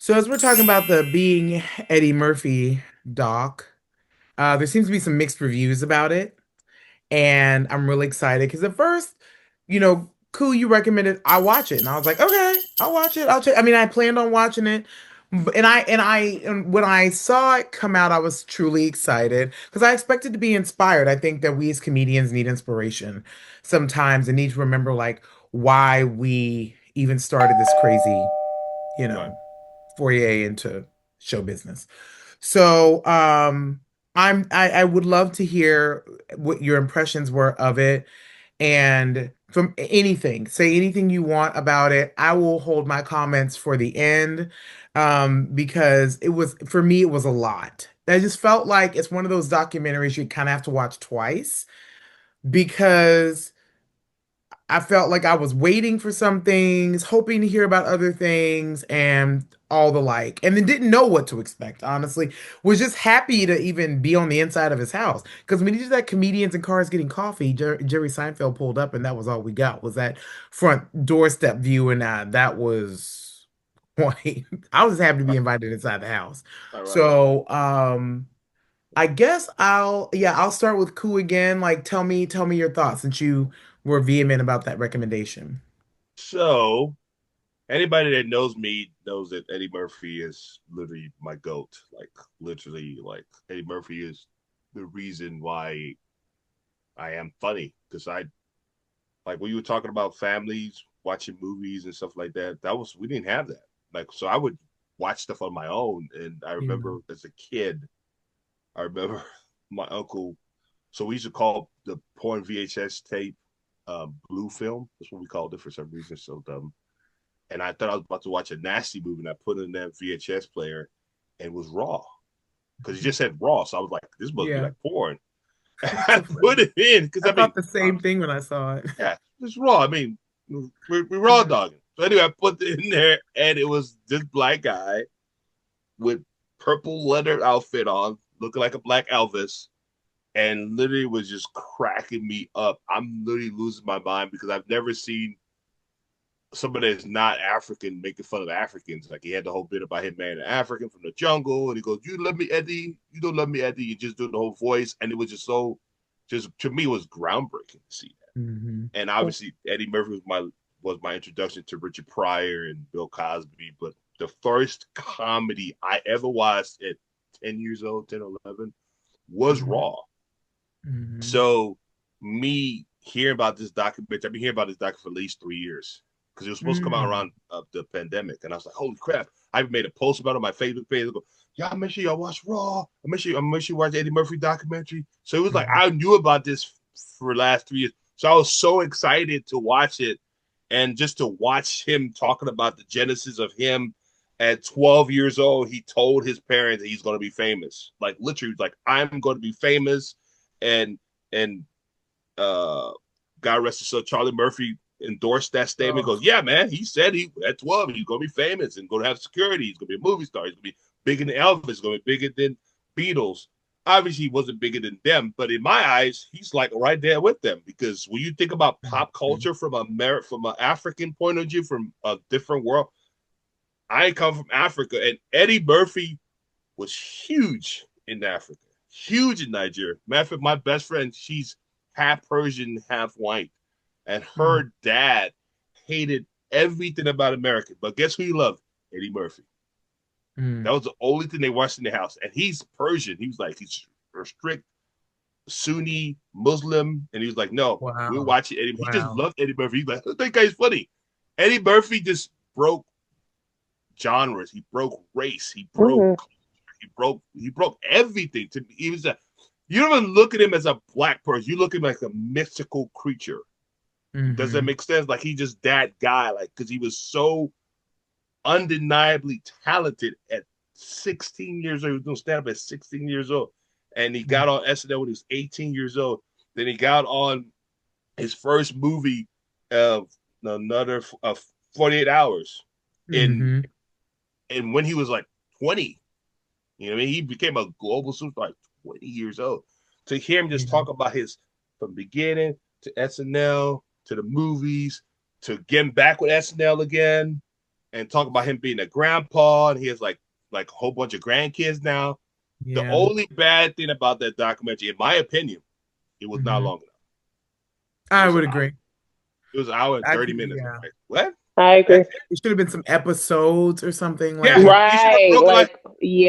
So as we're talking about the Being Eddie Murphy doc, there seems to be some mixed reviews about it, and I'm really excited because at first, cool, you recommended I watch it, and I was like, okay, I'll watch it. I'll check. I mean, I planned on watching it, and when I saw it come out, I was truly excited because I expected to be inspired. I think that we as comedians need inspiration sometimes and need to remember like why we even started this crazy, you Right. know, foyer into show business. So, I would love to hear what your impressions were of it and from anything. Say anything you want about it. I will hold my comments for the end because it was for me it was a lot. I just felt like it's one of those documentaries you kind of have to watch twice because I felt like I was waiting for some things, hoping to hear about other things, and all the like, and then didn't know what to expect, honestly. Was just happy to even be on the inside of his house. Because when he did that comedians in cars getting coffee, Jerry Seinfeld pulled up, and that was all we got was that front doorstep view, and that was point. I was just happy to be Right. invited inside the house. All right. So, I guess I'll start with Ku again. Like tell me your thoughts since you were vehement about that recommendation. So anybody that knows me knows that Eddie Murphy is literally my goat. Like literally, like Eddie Murphy is the reason why I am funny. Because I like when you were talking about families watching movies and stuff like that. That was we didn't have that. Like so, I would watch stuff on my own. And I Yeah. remember as a kid, I remember my uncle. So we used to call the porn VHS tape blue film. That's what we called it for some reason. So dumb. And I thought I was about to watch a nasty movie, and I put in that VHS player, and it was raw because he just said raw. So I was like, "This must be Yeah. like porn." That's I so put funny. it in because I I mean, thought the same thing when I saw it. yeah, it's raw. I mean, we're raw Yeah. dogging. So anyway, I put it in there, and it was this black guy with purple leather outfit on, looking like a black Elvis, and literally was just cracking me up. I'm literally losing my mind because I've never seen somebody that's not African making fun of Africans. Like he had the whole bit about him marrying an African from the jungle, and he goes, "You love me, Eddie. You don't love me, Eddie." You just do the whole voice, and it was just so, just to me, it was groundbreaking to see Hmm. that. And obviously, Eddie Murphy was my introduction to Richard Pryor and Bill Cosby. But the first comedy I ever watched at 10 years old, 10 or 11, was Hmm. Raw. Hmm. So me hearing about this documentary, I've been hearing about this documentary for at least 3 years because it was supposed to come out Hmm. around the pandemic, and I was like, "Holy crap!" I made a post about it on my Facebook page. I go, "Y'all make sure y'all watch Raw. I make sure you watch Eddie Murphy documentary." So it was like Hmm. I knew about this for the last 3 years, so I was so excited to watch it, and just to watch him talking about the genesis of him at 12 years old. He told his parents that he's going to be famous, like literally, like I'm going to be famous, and and God rest his soul, Charlie Murphy endorsed that statement. He Oh. goes, "Yeah, man, he said he at 12 he's gonna be famous and gonna have security. He's gonna be a movie star. He's gonna be bigger than Elvis. He's gonna be bigger than Beatles." Obviously, he wasn't bigger than them, but in my eyes, he's like right there with them because when you think about pop Mhm. culture from an African point of view, from a different world, I come from Africa, and Eddie Murphy was huge in Africa, huge in Nigeria. Matter of fact, my best friend, she's half Persian, half white, and Mhm. her dad hated everything about America. But guess who he loved? Eddie Murphy. That Mhm. was the only thing they watched in the house. And he's Persian. He was like, he's a strict Sunni Muslim. And he was like, no, we're Wow. watching Eddie. He just Wow. loved Eddie Murphy. He's like, that guy's funny. Eddie Murphy just broke genres. He broke race. Mhm. He broke everything. To me, he was a you don't even look at him as a black person. You look at him like a mystical creature. Does that Mhm. make sense? Like he just that guy, like because he was so undeniably talented at 16 years old. He was doing stand up at 16 years old, and he got on SNL when he was 18 years old. Then he got on his first movie of another 48 hours in Mhm. and when he was like 20. You know what I mean? He became a global superstar at 20 years old. To hear him just Yeah. talk about his from beginning to SNL to the movies to getting back with SNL again and talk about him being a grandpa, and he has like a whole bunch of grandkids now. The Yeah. only bad thing about that documentary, in my opinion, it was not Hmm. long enough. It I was would an hour. agree. It was an hour and I 30 could, minutes. I'm yeah. like, what? I agree. That's it? It should have been some episodes or something like Yeah, it. he should have Right. broken Like,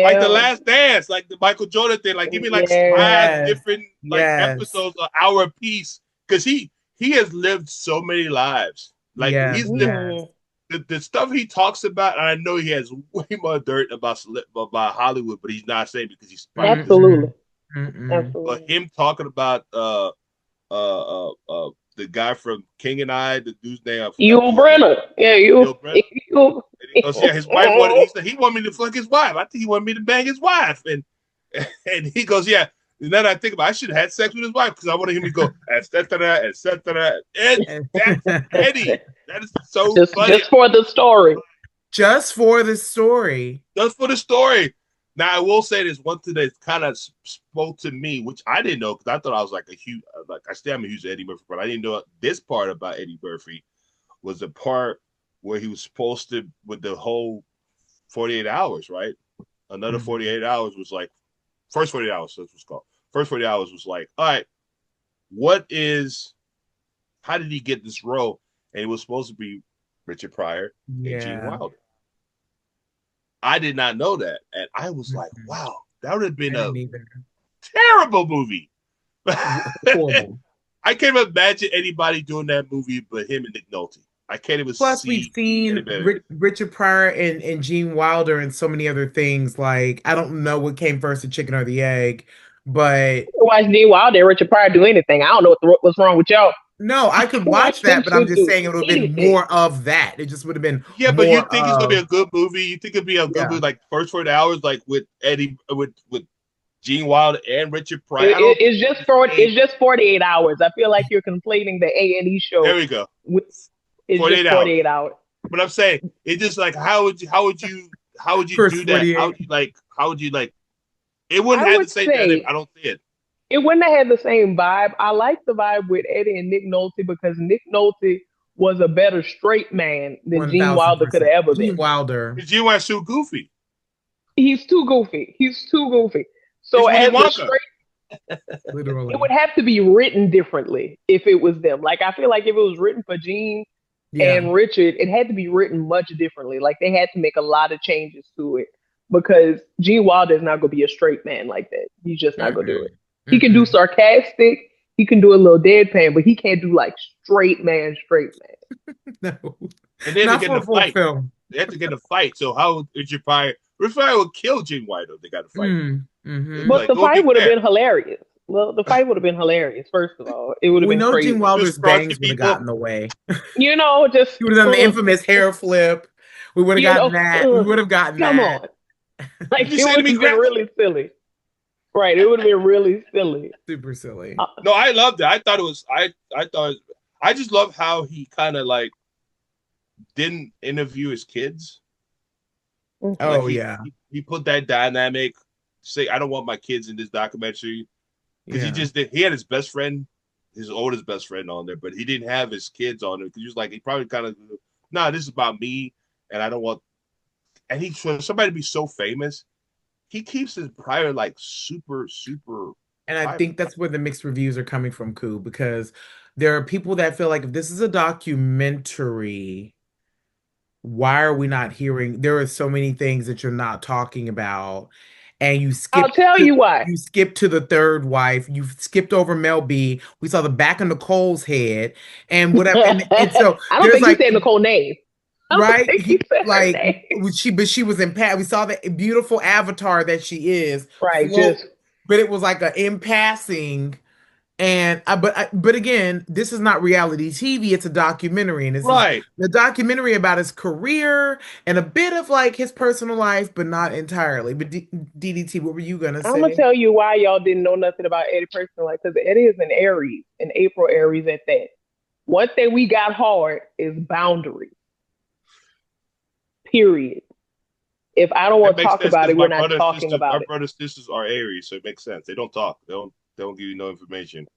like the yeah. Last Dance, like the Michael Jordan thing. Like give me like Yeah. five Yes. different like Yes. episodes, an hour apiece, because he has lived so many lives. Like Yes. he's lived Yes. Mhm. the stuff he talks about. And I know he has way more dirt about Hollywood, but he's not saying because he's probably just. Absolutely. Mm-mm. Mm-mm. But Absolutely. him talking about the guy from King and I, the dude's name I forgot You the dude's name, Brenner. Yeah, Bill Brenner. you. And he goes, yeah, his wife wanted. He said he wanted me to fuck his wife. I think he wanted me to bang his wife, and he goes, yeah. And then I think about, I should have had sex with his wife because I wanted him to go, etc., etc. And that's Eddie. That is so funny. Just for the story. Just for the story. Just for the story. Now I will say this one thing that kind of spoke to me, which I didn't know because I thought I was like a huge, like I still am a huge Eddie Murphy, but I didn't know this part about Eddie Murphy was the part where he was supposed to with the whole 48 hours, right? Another Mhm. 48 hours was like first 48 hours, that's what's called. First 48 hours was like, all right, what is how did he get this role? And it was supposed to be Richard Pryor and Gene Yeah. Wilder. I did not know that. And I was like, Mhm. wow, that would have I been a didn't either. terrible movie. Horrible. I can't imagine anybody doing that movie but him and Nick Nolte. I can't even Plus, we've see seen anybody. Richard Pryor and Gene Wilder and so many other things. Like, I don't know what came first, the chicken or the egg, but Watch Gene Wilder and Richard Pryor do anything. I don't know what's wrong with y'all. no, I could watch Watch them that, but I'm two just do saying it would have been anything. more of that. It just would have been Yeah, but you more think it's gonna be a of, good movie? You think it'd be a good yeah. movie like first 40 hours, like with Eddie with Gene Wilder and Richard Pryor? I It, don't it, think it's it's just the for same. it's just 48 hours. I feel like you're conflating the A&E There show we go. with it's just 48 hours. 48 hours. But I'm saying it's just like how would you First do that? 48. How would you like it I wouldn't have the would same dynamic. say I don't see it. it wouldn't have had the same vibe. I like the vibe with Eddie and Nick Nolte because Nick Nolte was a better straight man than Gene Wilder could have 1000%. ever been. Gene Wilder. Because Gene Wilder's so goofy. He's too goofy. He's too goofy. It's So Willy as a Wonka. straight, it would Literally. have to be written differently if it was them. Like I feel like if it was written for Gene Yeah. and Richard, it had to be written much differently. Like they had to make a lot of changes to it because Gene Wilder is not going to be a straight man like that. He's just not going to do Mm-mm. it. He can do Mm-mm. sarcastic. He can do a little deadpan, but he can't do like straight man, straight man. No. And they had to Not get in for a a full fight. film. They had to get in a fight. So how would Richard Pryor? Richard Pryor would kill Gene Wilder if they got a fight. It'd Mm-hmm. be But like, the go fight get would have there. been hilarious. Well, the fight would have been hilarious. First of all, it would have We been know Gene crazy. Wilder's Just crossing bangs would have people. gotten in the way. Just He would have done the infamous hair flip. We would have you gotten know, that. We would have gotten come that. on. Like Did you it say to would me, have been grandpa? really silly. Right, it would have been really silly. Super silly. Uh, No, I loved it. I thought it was. I thought. I just love how he kind of like didn't interview his kids. Like Oh, he, yeah. he put that dynamic. Say, I don't want my kids in this documentary because he Yeah. just did. He had his best friend, his oldest best friend on there, but he didn't have his kids on there because he was like, he probably kind of, nah, this is about me, and I don't want. And he for somebody to be so famous, he keeps his prior like super super And I private. think that's where the mixed reviews are coming from, Koo, because there are people that feel like if this is a documentary, why are we not hearing? There are so many things that you're not talking about, and I'll tell you why. you skip to the third wife. You skipped over Mel B. We saw the back of Nicole's head, and whatever. And so I don't there's think he like said Nicole name. I don't right, think he said her like name. but she was in Pat. We saw the beautiful avatar that she is Right, float, just but it was like a in passing. And but again, this is not reality TV. It's a documentary, and this is Right. the documentary about his career and a bit of like his personal life, but not entirely. But DDT, what were you gonna I'm gonna say? tell you why y'all didn't know nothing about Eddie personally, because Eddie is an Aries, an April Aries at that. One thing we got hard is boundaries. Period. If I don't That want to makes talk sense about because it, we're not talking my about it. brother sisters are Aries, so it makes sense. They don't talk. They don't give you no information.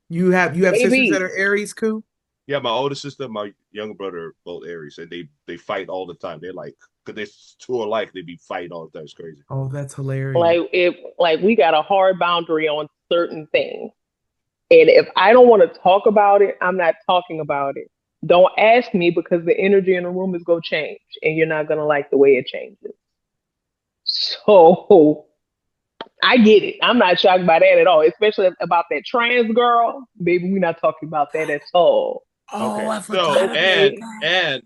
You have sisters that Maybe are Aries, Koo? Yeah, my older sister, my younger brother, are both Aries, and they fight all the time. They're like, because they're two alike, they be fighting all the time. It's crazy. Oh, that's hilarious. Like we got a hard boundary on certain things. And if I don't want to talk about it, I'm not talking about it. Don't ask me because the energy in the room is going to change and you're not going to like the way it changes. So I get it. I'm not shocked by that at all, especially about that trans girl. Baby, we're not talking about that at all. Oh, Okay, I so forgot about Okay. that.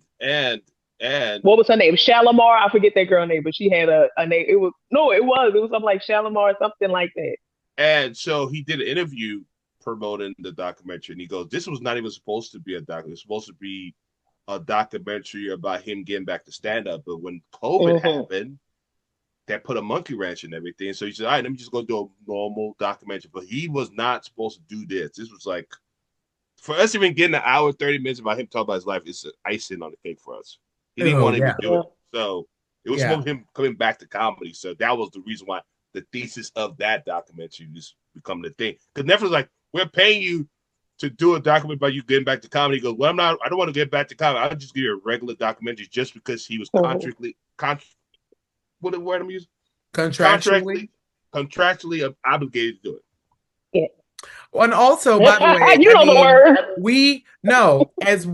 and What was her name? Shalimar. I forget that girl name, but she had a name. It was no, it was something like Shalimar, something like that. so he did an interview promoting the documentary, and he goes, "This was not even supposed to be a documentary. It was supposed to be a documentary about him getting back to stand up. But when COVID Hmm. happened, that put a monkey wrench in everything. So he said, all right, let me just go do a normal documentary. But he was not supposed to do this. This was like, for us even getting an hour, 30 minutes about him talking about his life, it's icing on the cake for us. He didn't Oh, want to even yeah. do Yeah. it. So it was Yeah. supposed to him coming back to comedy. So that was the reason why the thesis of that documentary just become the thing. Because Netflix was like, we're paying you to do a documentary about you getting back to comedy. He goes, well, I don't want to get back to comedy. I'll just give you a regular documentary just because he was Mhm. what the word I'm using? Contractually. contractually obligated to do it. Yeah. And also, by the way, You I know the mean, word. we know as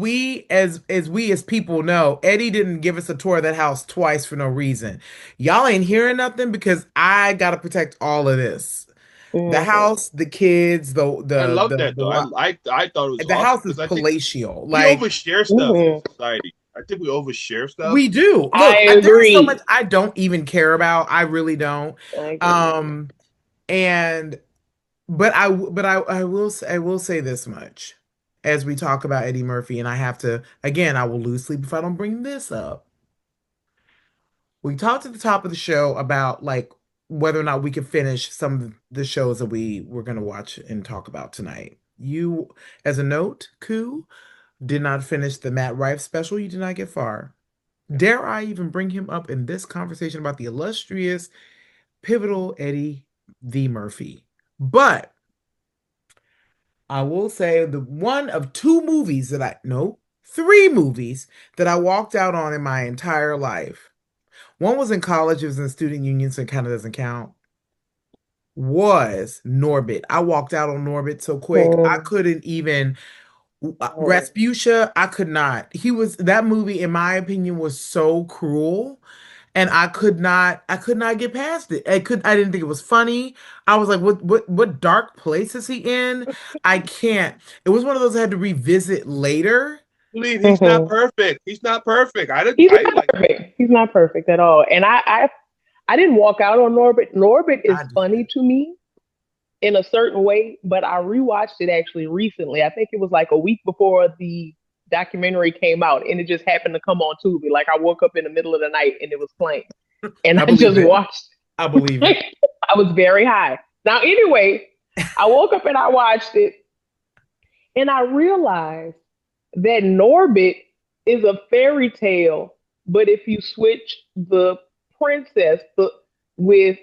people know, Eddie didn't give us a tour of that house twice for no reason. Y'all ain't hearing nothing because I gotta protect all of this. The Hmm. house, the kids, I love that though. I thought it was the awesome house is because I think palatial. we Like overshare stuff in Hmm. society. I think we overshare stuff. we do. I Look, there is so much agree. I don't even care about. I really don't. I agree. Um, and I will say this much as we talk about Eddie Murphy, and I have to again, I will lose sleep if I don't bring this up. We talked at the top of the show about like whether or not we could finish some of the shows that we were going to watch and talk about tonight. You, as a note, Koo, did not finish the Matt Rife special. You did not get far. Dare I even bring him up in this conversation about the illustrious, pivotal Eddie V. Murphy? But I will say the one of two movies that I, no, three movies that I walked out on in my entire life. One was in college, it was in student union, so it kind of doesn't count. Was Norbit. I walked out on Norbit so quick. I Mm, couldn't even mm. Rasputia, I could not. He was that movie, in my opinion, was so cruel. And I could not get past it. I didn't think it was funny. I was like, what dark place is he in? I can't. It was one of those I had to revisit later. Lean, he's not Mhm. perfect. He's not perfect. He's I not like perfect. He's not perfect at all. And I didn't walk out on Norbit. Norbit is I did. funny to me in a certain way, but I rewatched it actually recently. I think it was like a week before the documentary came out, and it just happened to come on Tubi. Like I woke up in the middle of the night and it was playing, and I I believe just it. watched. I believe it. I was very high. Now, anyway, I woke up and I watched it, and I realized that Norbit is a fairy tale, but if you switch the princess with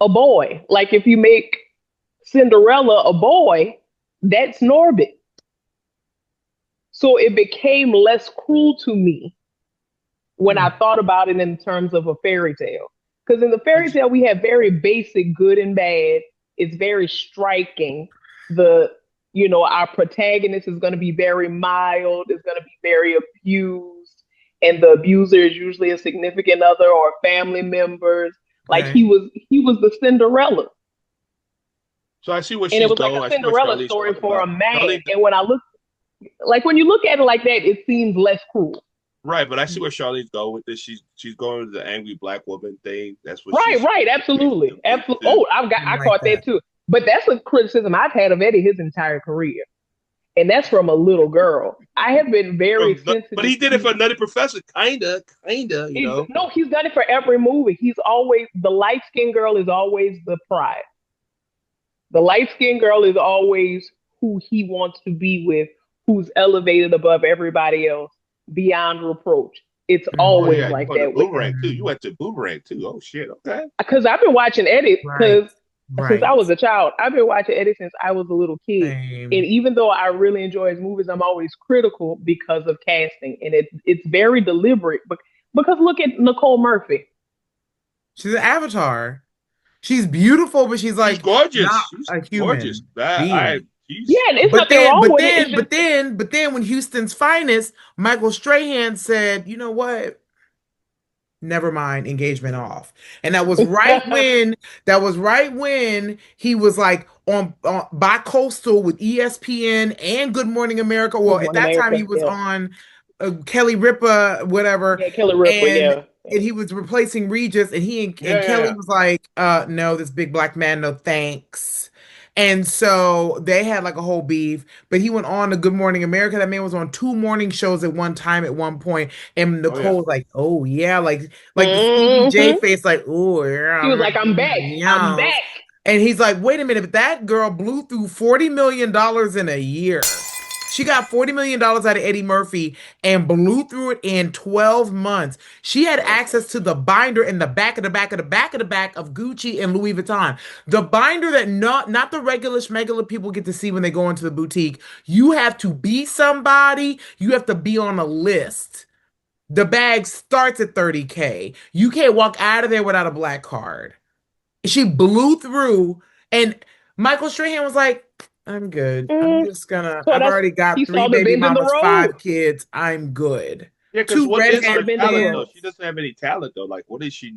a boy, like if you make Cinderella a boy, that's Norbit. So it became less cruel to me when I Hmm. thought about it in terms of a fairy tale. Because in the fairy tale, we have very basic good and bad. It's very striking. The, our protagonist is going to be very mild, is going to be very abused, and the abuser is usually a significant other or family members. Like Okay. he was the Cinderella. so I see where And it she's was like going. a I see what Cinderella Charlene's story talking for a about. man. Charlene, And when you look at it like that, it seems less cruel. right, but I see where Charlene's going with this. She's going to the angry black woman thing. That's what Right, she's right, basically absolutely, alluding absolutely. to. Oh, I I like caught that that. too. But that's a criticism I've had of Eddie his entire career, and that's from a little girl. I have been very But sensitive he did it to. for Nutty Professor, kinda, you know. No, he's done it for every movie. He's always the light skinned girl is always the prize. The light skinned girl is always who he wants to be with, who's elevated above everybody else beyond reproach. It's Oh always yeah, Mhm. you like going to that with him. Boomerang too. You Mhm. went to Boomerang too. Oh shit, okay. Because I've been watching Eddie Right. because since I Right. was a child. I've been watching Eddie since I was a little kid. And Same. even though I really enjoy his movies, I'm always critical because of casting. And it's very deliberate. But because look at Nicole Murphy. She's an avatar. She's beautiful, but she's She's like gorgeous. not She's a gorgeous. human That I being. she's Yeah, and it's But nothing then, wrong but with it. It's then, just but then, but then when Houston's finest, Michael Strahan said, you know what? Never mind, engagement off. And that was right when he was like on bi-coastal with ESPN and Good Morning America. Good Well, at Morning that time he America. was Yeah. on Kelly Ripa, whatever, Yeah, Kelly Ripa, and yeah. and he was replacing Regis, and and Kelly yeah. was like, no, this big black man, no thanks. And so they had like a whole beef, but he went on to Good Morning America. That man was on two morning shows at one time at one point, and Oh yeah. Nicole was like, "Oh yeah," like the Stevie J Hmm. face, like, "Oh yeah, She was like, I'm back. I'm yeah." back. And he's like, "Wait a minute, but that girl blew through $40 million in a year. She got $40 million out of Eddie Murphy and blew through it in 12 months. She had Oh, access to the binder in the back of the back of the back of the back of Gucci and Louis Vuitton. The binder that not the regular schmegular people get to see when they go into the boutique. You have to be somebody. You have to be on a list. The bag starts at 30K. You can't walk out of there without a black card. She blew through, and Michael Strahan was like, I'm good. Mm. So I've that's already got he three saw the baby bend in the mamas, road. five kids. I'm good. yeah, because Two what He is saw the her redheaded bend in the talent road. though? She kids. doesn't have any talent though. Like, what is she?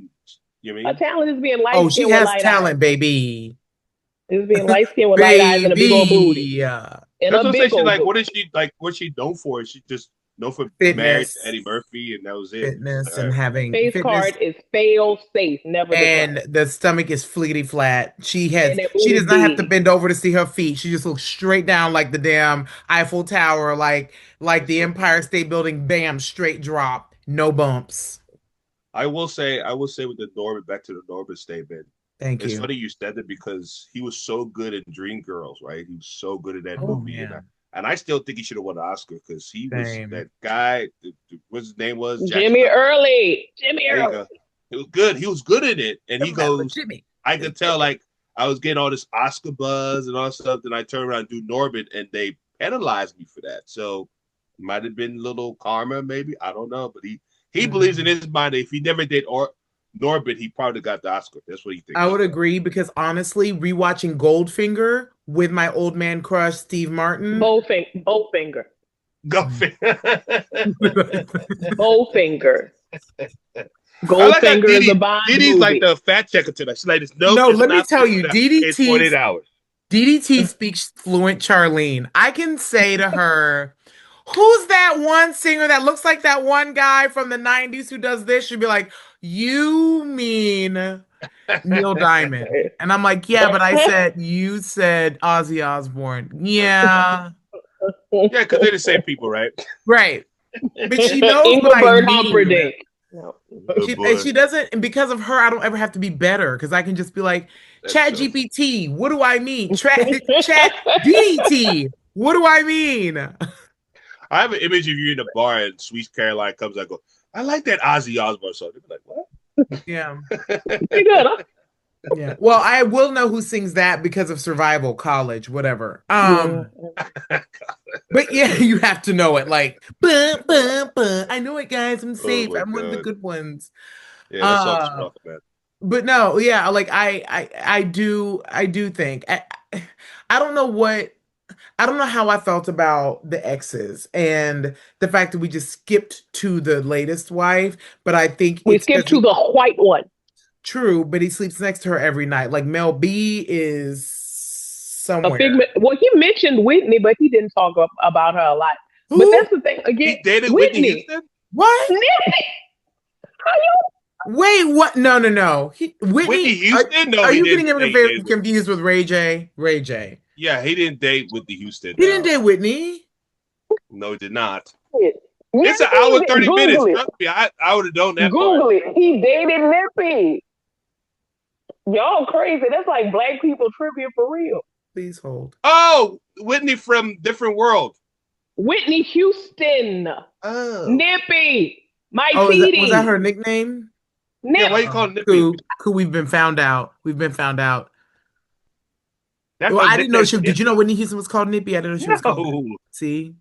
You A mean? talent is being light Oh, she skinned with has light eyes. talent, baby. Is being light skinned with light eyes and a big old booty. Baby. And That's a what I'm saying. big She old like, booty. what is she like? What's she known for? Is she just known for married to Fitness. Eddie Murphy, and that was it? Like, Fitness all and right. having Face fitness. card is fail safe, never decline. And the stomach is fleety flat. And that She booty does not have to big. bend over to see her feet. She just looks straight down like the damn Eiffel Tower, like That's the so Empire State Building, bam, straight drop, no bumps. I will say with the Norbit, back to the Norbit statement. Thank It's you. funny you said that because he was so good in Dreamgirls, right? He was so good in that Oh movie, and man, I still think he should have won an Oscar because he was same. that guy. What his name was Jackson. Jimmy Early. Jimmy There you Early. go. It was good. He was good in it, and he Remember goes. Jimmy. I could tell like I was getting all this Oscar buzz and all that stuff. Then I turned around and do Norbit, and they penalized me for that. So might have been a little karma, maybe I don't know. But he believes in Mm. his mind that if he never did Norbit, he probably got the Oscar. That's what he I thinks. would agree because honestly, rewatching Goldfinger with my old man crush Steve Martin. Bowfinger. Go. Bowfinger. I like how Goldfinger is a Bond Didi's like movie. the fact checker today. She's like, no, No, it's let me not tell you, 48 hours. It's 48 hours. DDT speaks fluent Charlene. I can say to her, who's that one singer that looks like that one guy from the 90s who does this? She'd be like, you mean Neil Diamond. And I'm like, yeah, but you said Ozzy Osbourne. Yeah, Yeah, because they're the same people, right? right. But she knows what I Engelbert mean. Humperdinch. No. And she doesn't, and because of her, I don't ever have to be better because I can just be like, That's Chat true. GPT, what do I mean? Chat DDT, what do I mean? I have an image of you in a bar and Sweet Caroline comes out and go, I like that Ozzy Osbourne song. They'd be like, what? Yeah. Pretty good, huh? Yeah. Well, I will know who sings that because of Survival College, whatever. Yeah. But yeah, you have to know it. Like, "Bum, bum, bum. I know it, guys. I'm Oh safe. my I'm one of the God. good ones." Yeah, that song's Uh, rough, man. but no, yeah, like I do think I don't know I don't know how I felt about the exes and the fact that we just skipped to the latest wife, but I think We it's skipped because to the white one. true, but he sleeps next to her every night. Like Mel B is A somewhere. figment. Well, he mentioned Whitney, but he didn't talk about her a lot. But Who? that's the thing. Again, He dated Whitney Whitney. Houston? What? Whitney. How you? Wait, what? No, no, no. Whitney Whitney, Houston? No, are he you didn't getting him say he dated Whitney. confused with Ray J? Ray J. Yeah, he didn't date Whitney Houston. He didn't No, date Whitney. no, he did not. Yes, It's an hour and 30 Google minutes. it. Trust me, I would have known that part. Google it. He dated Nippy. Y'all crazy. That's like black people trivia for real. Please hold. Oh, Whitney from Different World. Whitney Houston. Oh. Nippy. My Oh, was that TD. her nickname? Yeah, Nip. why you call him Nippy? Cool. Cool. We've been found out. We've been found out. That's Well, my I didn't know nickname, she. Did you know Nippy. Whitney Houston was called Nippy? I didn't know she was called that. No, See,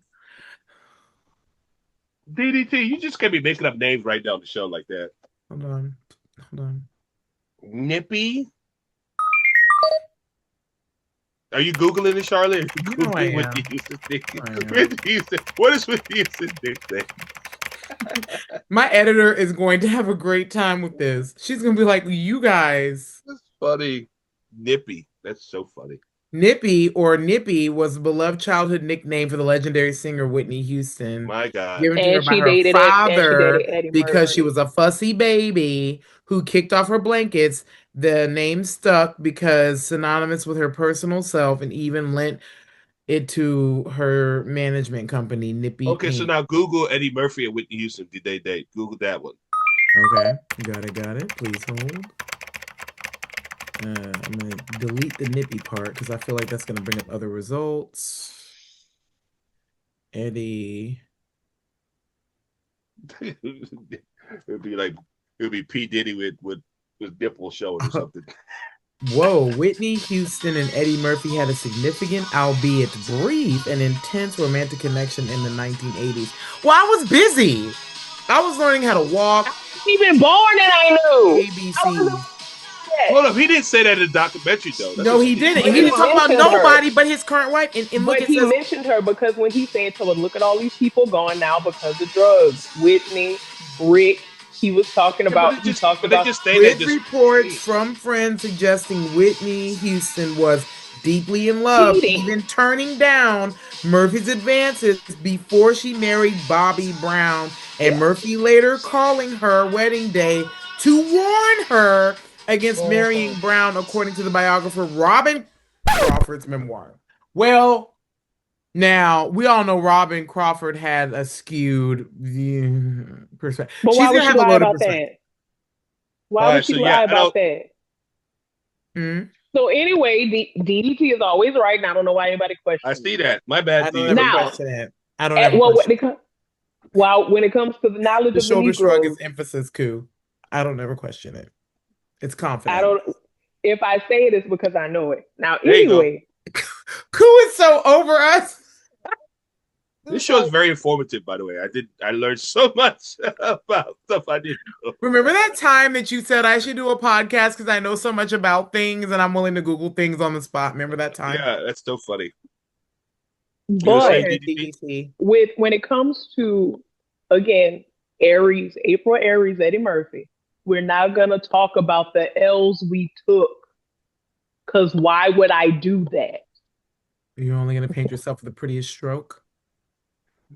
DDT. You just can't be making up names right now on the show like that. hold on, hold on. Nippy. Are you googling it, Charlotte? Are you You know I googling am. Whitney Houston? I am. Whitney Houston. What is Whitney Houston nickname? My editor is going to have a great time with this. She's gonna be like, "You guys." That's funny. Nippy. That's so funny. Nippy or Nippy was a beloved childhood nickname for the legendary singer Whitney Houston, My God. given to her by her And she dated father Eddie because she Murphy. was a fussy baby who kicked off her blankets. The name stuck because synonymous with her personal self and even lent it to her management company, Nippy Okay, so Inc. now Google Eddie Murphy and Whitney Houston. Did they date? Google that one. Okay, got it. Please hold. I'm gonna delete the Nippy part because I feel like that's gonna bring up other results. Eddie. It'd be like it'd be P Diddy with nipple showing or something. Whoa, Whitney Houston and Eddie Murphy had a significant, albeit brief, and intense romantic connection in the 1980s. Well, I was busy. I was learning how to walk, Even born and I knew. I ABC. wasn't Hold yet. up, he didn't say that in the documentary though. That's No, what he she didn't. But He he didn't talk about mentioned her. nobody but his current wife. And look, But it he says, mentioned her because when he said to her, look at all these people gone now because of drugs. Whitney, Rick, he was talking Yeah, but about, he talked they about just say that with just reports from friends suggesting Whitney Houston was deeply in love, cheating. even turning down Murphy's advances before she married Bobby Brown, and Yeah. Murphy later calling her wedding day to warn her against marrying Mhm. Brown, according to the biographer Robin Crawford's memoir. Well, now we all know Robin Crawford had a skewed perspective. But why She's would gonna she have a lie loaded about perspective. that? Why all would right. she So yeah, lie I don't. about that? Mhm. So anyway, DDT is always right, and I don't know why anybody I questions see it. that. My bad, I don't ever DDT. Now, question it. I don't at, ever well, question when it comes to the knowledge the of the shoulder shrug is Negroes, emphasis coup. I don't ever question it. It's I confident. don't. If I say it, it's because I know it. Now, There you go. anyway, Coup is so over us. This show is very informative, by the way. I learned so much about stuff I didn't know. Remember that time that you said I should do a podcast because I know so much about things and I'm willing to Google things on the spot? Remember that time? Yeah, that's so funny. You were Go but saying ahead, DDT? DDT. with when it comes to again Aries, April Aries, Eddie Murphy, we're not gonna talk about the L's we took because why would I do that? You're only going to paint yourself with the prettiest stroke?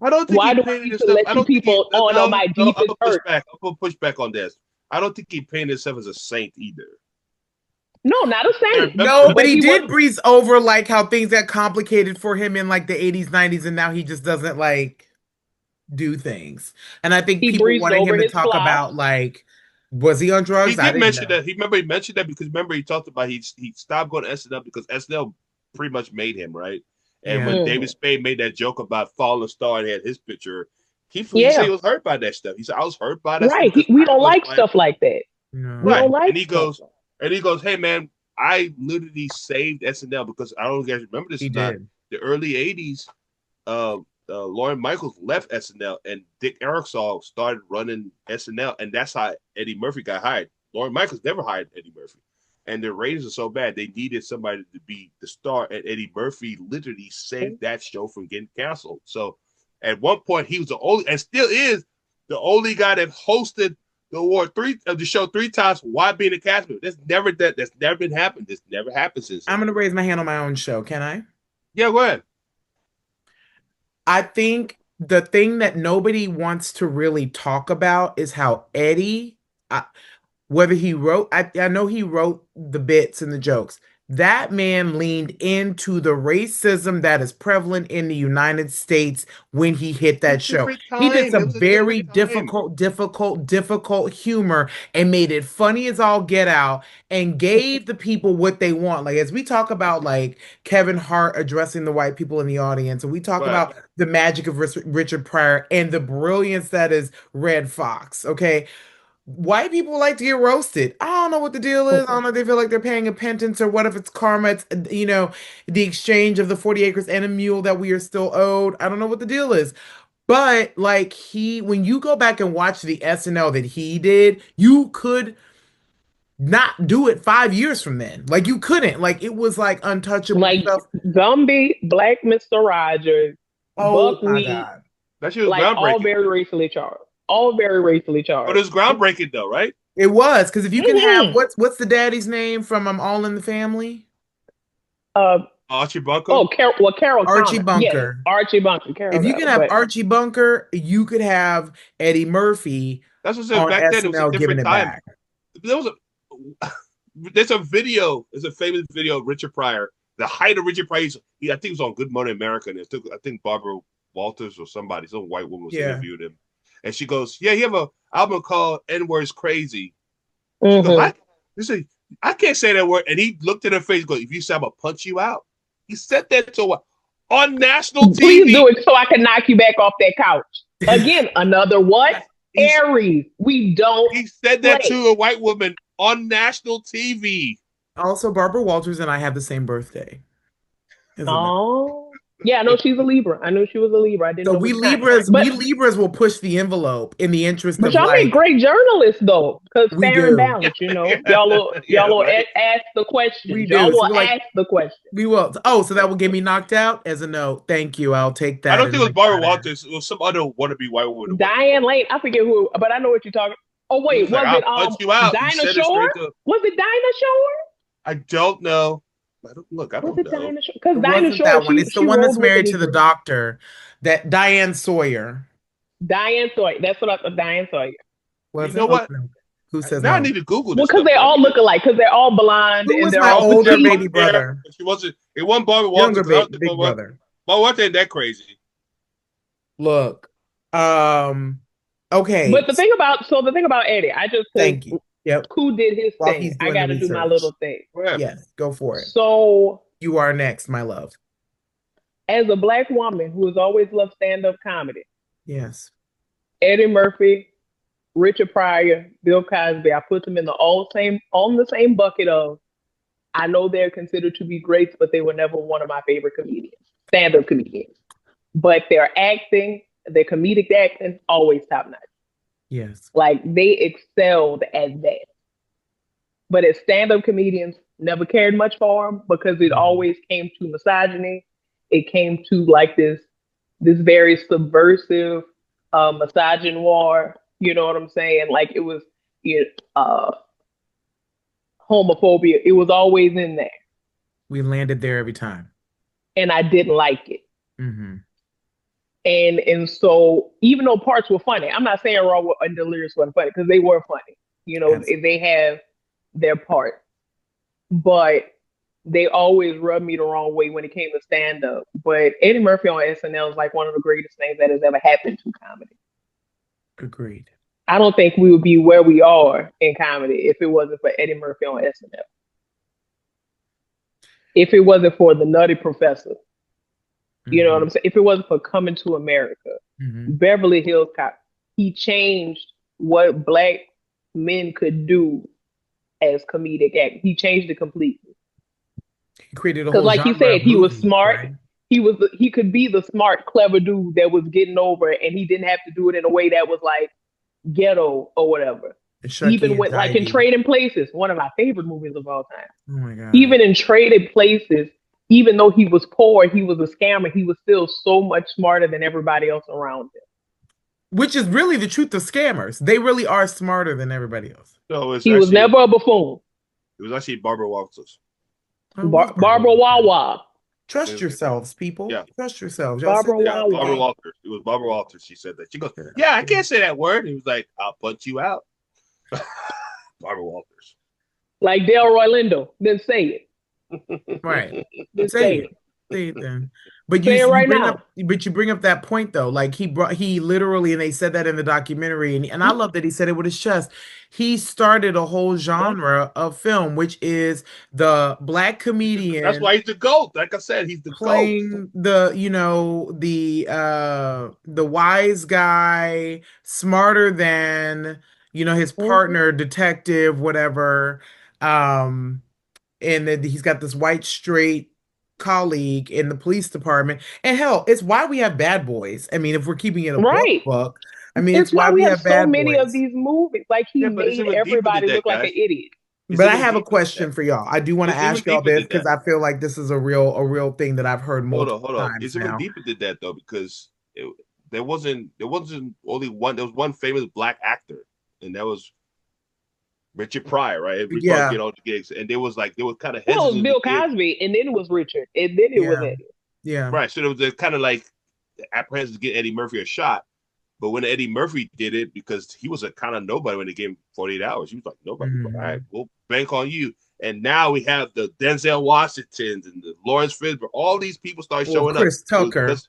I don't think Why he do I painted need to himself. I let you don't think he. people on No, my no. I'm deepest gonna push hurt? back. I'm gonna push back on this. I don't think he painted himself as a saint either. No, not a I saint, remember. No, but but he he did was. breeze over like how things got complicated for him in like the 80s, 90s, and now he just doesn't like do things. And I think He people breezed wanted over him to his talk flops. about like, was he on He drugs? I did didn't mention know. that. He mentioned that because remember he talked about he stopped going to SNL because SNL pretty much made him right. And Yeah. when David Mhm. Spade made that joke about Falling Star and had his picture, he said he Yeah, was hurt by that stuff. He said I was hurt by that stuff right. because We I don't was like like stuff like that. We No. right. don't like stuff. And he goes, hey man, I literally saved SNL because I don't know if you guys remember this He or not. did. The early '80s, Lauren Michaels left SNL and Dick Ersol started running SNL, and that's how Eddie Murphy got hired. Lauren Michaels never hired Eddie Murphy, and the ratings are so bad they needed somebody to be the star, and Eddie Murphy literally saved that show from getting canceled. So at one point he was the only, and still is the only guy that hosted the award three of the show three times while being a cast member. That's never been happened. This never happened since I'm then. gonna raise my hand on my own show, can I? Yeah, go ahead. I think the thing that nobody wants to really talk about is how Eddie, whether he wrote, I know he wrote the bits and the jokes. That man leaned into the racism that is prevalent in the United States when he hit It was that a show. different He did time. It some was a different very time. difficult humor and made it funny as all get out and gave the people what they want. Like, as we talk about, like, Kevin Hart addressing the white people in the audience, and we talk But about the magic of Richard Pryor and the brilliance that is Red Fox, okay? white people like to get roasted. I don't know what the deal is. I don't know if they feel like they're paying a penance or what if it's karma. It's, the exchange of the 40 acres and a mule that we are still owed. I don't know what the deal is. But like when you go back and watch the SNL that he did, you could not do it 5 years from then. Like you couldn't. Like it was like untouchable Like stuff. Gumby, Black Mister Rogers, Oh my Buckwheat, God. That shit was like all groundbreaking. very racially charged. All very racially But charged. it was groundbreaking though, right? It was because if you can have Hmm. what's the daddy's name from All in the Family? Uh Archie Bunker. oh, Carol Archie Connor. Yes, Bunker. Archie Bunker, Carol If you Connor. can have But Archie Bunker, you could have Eddie Murphy That's what I said. on Back then it was a SNL giving different it time. back. There was a there's a video. There's a famous video of Richard Pryor. The height of Richard Pryor. I think it was on Good Morning America. And I think Barbara Walters or somebody, some white woman was Yeah. interviewed him, and she goes, "Yeah, you have a album called N Words Crazy." She goes, mhm. I can't say that word." And he looked at her face, and goes, "If you say I'm gonna punch you out," he said that to her on national Please TV. do it so I can knock you back off that couch. Again, another what? Aries. We don't He said that play. to a white woman on national TV. Also, Barbara Walters and I have the same birthday. Isn't that? Oh. Yeah, I know she's a Libra. I knew she was a Libra. I didn't So know we which kind. Libras, But we Libras will push the envelope in the interest but of y'all make like great journalists though, because we fair and do. balanced, you know. Yeah, Y'all will right. ask the We questions. Y'all do. So will we're like, ask the questions. we will. Oh, so that will get me knocked out as a no. Thank you. I'll take I that don't as think it was like Barbara Walters. It was some other wannabe white woman. Diane Lane, I forget who, but I know what you're talking. Oh He wait, was like, was "I'll it punch you out." He Dinah said it Shore? straight to. Was it Dinah Shore? I don't know. I Was don't it know. Dinah Shore? Because It Dinah wasn't Shore, that one. she It's the she one that's rolled with the married to the Negro. doctor, that Diane Sawyer. Diane Sawyer. That's what I thought. Diane Sawyer. You Was it? know Oh, what? no. Who says Now I no? need to Google Well, this because stuff. they all look alike. Because they're all blonde Who and was they're my all But older petite. baby brother? she wasn't. It wasn't Barbara Walters. Younger 'Cause I don't think big brother. Barbara Walters ain't that crazy. Look. Okay. But the thing about Eddie, I just because Thank you. Yep. Koo did his While thing, he's I doing the got to do my research. little thing. What happened? Yes, go for it. So, You are next, my love. as a black woman who has always loved stand-up comedy, Yes. Eddie Murphy, Richard Pryor, Bill Cosby, I put them in on the same bucket of I know they're considered to be greats, but they were never one of my favorite comedians, stand-up comedians. But their comedic acting, always top notch. Yes. Like they excelled at that. But as stand-up comedians, never cared much for them because it always came to misogyny. It came to like this very subversive misogynoir. You know what I'm saying? Like it was homophobia. It was always in there, We landed there every time. and I didn't like it. Mm-hmm. And so even though parts were funny, I'm not saying Raw and Delirious wasn't funny because they were funny. You know, Yes. they have their part, but they always rubbed me the wrong way when it came to stand up. But Eddie Murphy on SNL is like one of the greatest things that has ever happened to comedy. Agreed. I don't think we would be where we are in comedy if it wasn't for Eddie Murphy on SNL. If it wasn't for the Nutty Professor, you know what I'm saying? If it wasn't for Coming to America, Mm-hmm. Beverly Hills Cop, he changed what black men could do as comedic act. He changed it completely. He created a Because, whole like you genre said, of he was movies, smart. right? He could be the smart, clever dude that was getting over, and he didn't have to do it in a way that was like ghetto or whatever. And Shucky Even and with like in Tivy. Trading Places, one of my favorite movies of all time. Oh my God. Even in Trading Places, even though he was poor, he was a scammer, he was still so much smarter than everybody else around him. Which is really the truth of scammers. They really are smarter than everybody else. No, He was never a buffoon. It was actually Barbara Walters. Oh, it was Barbara Wawa. Trust yourselves, people. Yeah. Trust yourselves. Y'all Barbara sit there. Yeah, Wawa. Barbara Walters. It was Barbara Walters. She said that. She goes, "Yeah, I can't say that word." He was like, "I'll punch you out." Barbara Walters. Like Delroy Lindo. Then say it. Right. Then Say say it. it. Say it then. But Say it right now. you bring up that point though. Like he literally, and they said that in the documentary, and I love that he said it with his chest. He started a whole genre of film, which is the black comedian. That's why he's the GOAT. Like I said, he's the GOAT. Playing the wise guy, smarter than, his Mhm. partner, detective, whatever. Um, and then he's got this white straight colleague in the police department. And hell, it's why we have bad boys. I mean, if we're keeping it a Right. book, I mean, It's it's why why we we have have so bad many of boys. these movies. Like he Yeah, but it's made even deeper than everybody that, look like an guys. idiot. It's But I even have a deeper than that. question for y'all. I do want to It's even ask y'all deeper this than because that. I feel like this is a real thing that I've heard Hold on, multiple hold on. times It's even now. deeper than that though, because there wasn't only one. There was one famous black actor, and that was Richard Pryor, right? We start Yeah, getting all the gigs, and they were kind of Well, it was hesitant to Bill give. Cosby, and then it was Richard, and then it was yeah, Eddie. yeah. Right. So there was kind of like apprehensive to get Eddie Murphy a shot. But when Eddie Murphy did it, because he was a kind of nobody when they gave him 48 hours, he was like, nobody. He was like, all right, Mhm. we'll bank on you. And now we have the Denzel Washingtons and the Lawrence Fishburne. All these people start Well, showing up. Chris It was Tucker because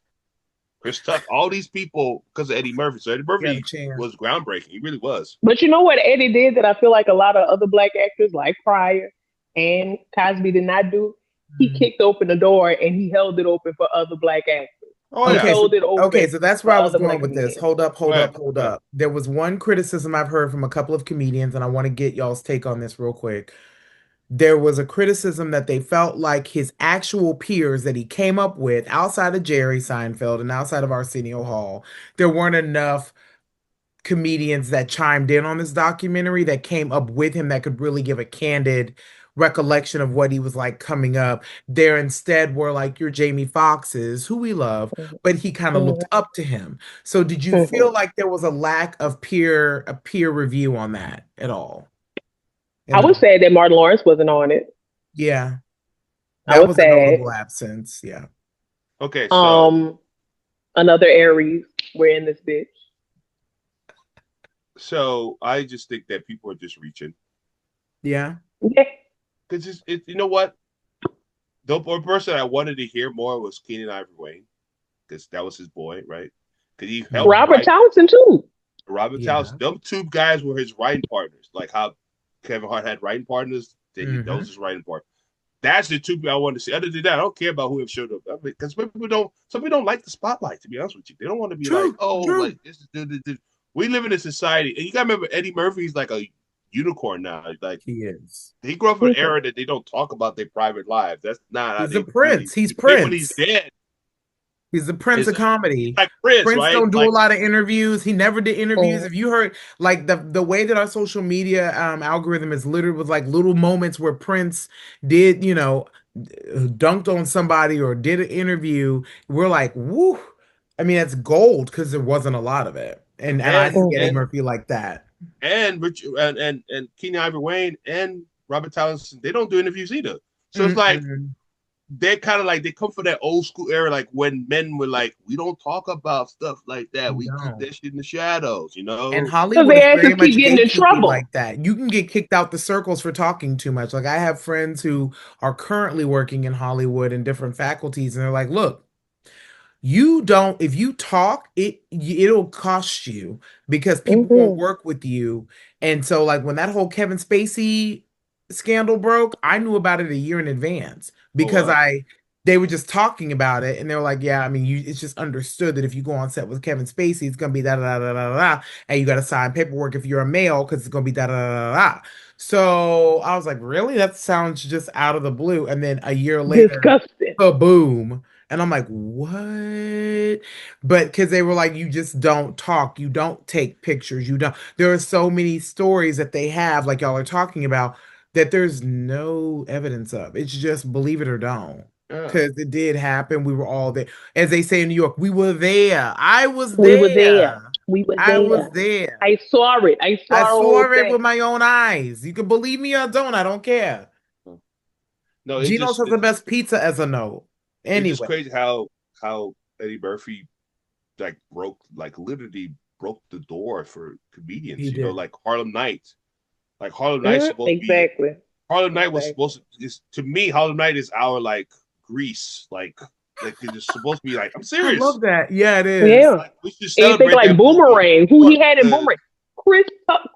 Chris Tuck, all these people, because of Eddie Murphy. So Eddie got a Murphy chance. was groundbreaking. He really was. But you know what Eddie did that I feel like a lot of other black actors, like Pryor and Cosby, did not do? He Mhm. kicked open the door and he held it open for other black actors. Oh, He yeah. Okay, so held it okay, open so that's for where I was other going black with this. comedians. Hold up, hold Right. up, hold Right. up. There was one criticism I've heard from a couple of comedians, and I want to get y'all's take on this real quick. There was a criticism that they felt like his actual peers that he came up with outside of Jerry Seinfeld and outside of Arsenio Hall, there weren't enough comedians that chimed in on this documentary that came up with him that could really give a candid recollection of what he was like coming up. There instead were like your Jamie Foxxes, who we love, Mhm. but he kind of looked Mhm. up to him. So did you feel Mhm. like there was a lack of peer review on that at all? In I the was sad that Martin Lawrence wasn't on it. Yeah, I that was was a sad. notable absence. Yeah. Okay. So, Um, Another Aries. We're in this bitch. so I just think that people are just reaching. Yeah. Yeah. Because you know what? The one person I wanted to hear more was Keenan Ivory Wayne, because that was his boy, right? Because he helped Mhm. Robert write Townsend too. Robert Townsend. Yeah. Them two guys were his writing partners. Like how Kevin Hart had writing partners, that was Hmm. his writing partner. That's the two people I wanted to see. Other than that, I don't care about who have showed up. I mean, because some people don't like the spotlight. To be honest with you, they don't want to be like, True. oh, True. like this. We live in a society, and you gotta remember Eddie Murphy's like a unicorn now. Like He is. he grew up in an Mhm. era that they don't talk about their private lives. That's not how He's a they really. prince. He's Even when he's Prince. dead, He's the Prince it's of he's comedy. like Prince, Prince right? don't do a Like lot of interviews. He never did interviews. Mhm. If you heard like the way that our social media algorithm is littered with like little moments where Prince did, dunked on somebody or did an interview, we're like, woo. I mean, it's gold because there wasn't a lot of it. And I and see Eddie Mhm. and Murphy like that. and Rich and Keenan Ivory Wayne and Robert Townsend, they don't do interviews either. So it's like Mm-mm. they're kind of like they come from that old school era, like when men were like, we don't talk about stuff like that. We keep No. that shit in the shadows, you And know? Because Hollywood is their very asses much keep getting in gatekeeping trouble. like that. You can get kicked out the circles for talking too much. Like I have friends who are currently working in Hollywood in different faculties, and they're like, "Look, you don't. If you talk, it'll cost you because people won't Mhm. work with you." And so, like when that whole Kevin Spacey scandal broke, I knew about it a year in advance Oh because wow. I they were just talking about it, and they were like, "Yeah, I mean, it's just understood that if you go on set with Kevin Spacey, it's gonna be da da da da da da, and you got to sign paperwork if you're a male because it's gonna be da da da da da." So I was like, "Really? That sounds just out of the blue." And then a year later, Disgusting. boom. And I'm like, what? But because they were like, you just don't talk, you don't take pictures, you don't. There are so many stories that they have, like y'all are talking about, that there's no evidence of. It's just believe it or don't. Yeah. Because it did happen. We were all there. As they say in New York, we were there. I was We were there. there. We were I was there. there. I saw it. I I saw the saw whole it with thing. my own eyes. You can believe me or don't. I don't care. No, it Geno's just has the it, best pizza as a note. it's just Anyway, crazy how Eddie Murphy like literally broke the door for comedians, he you know, did. like Harlem Nights. Like Harlem Nights Mhm. supposed to be Exactly. Harlem Night was Exactly. supposed to is to me, Harlem Night is our like Grease. Like it's supposed to be like, I'm I serious. love that. Yeah, it is. Yeah. Like we should And you think celebrate like that movie Boomerang, who more he had in because Boomerang?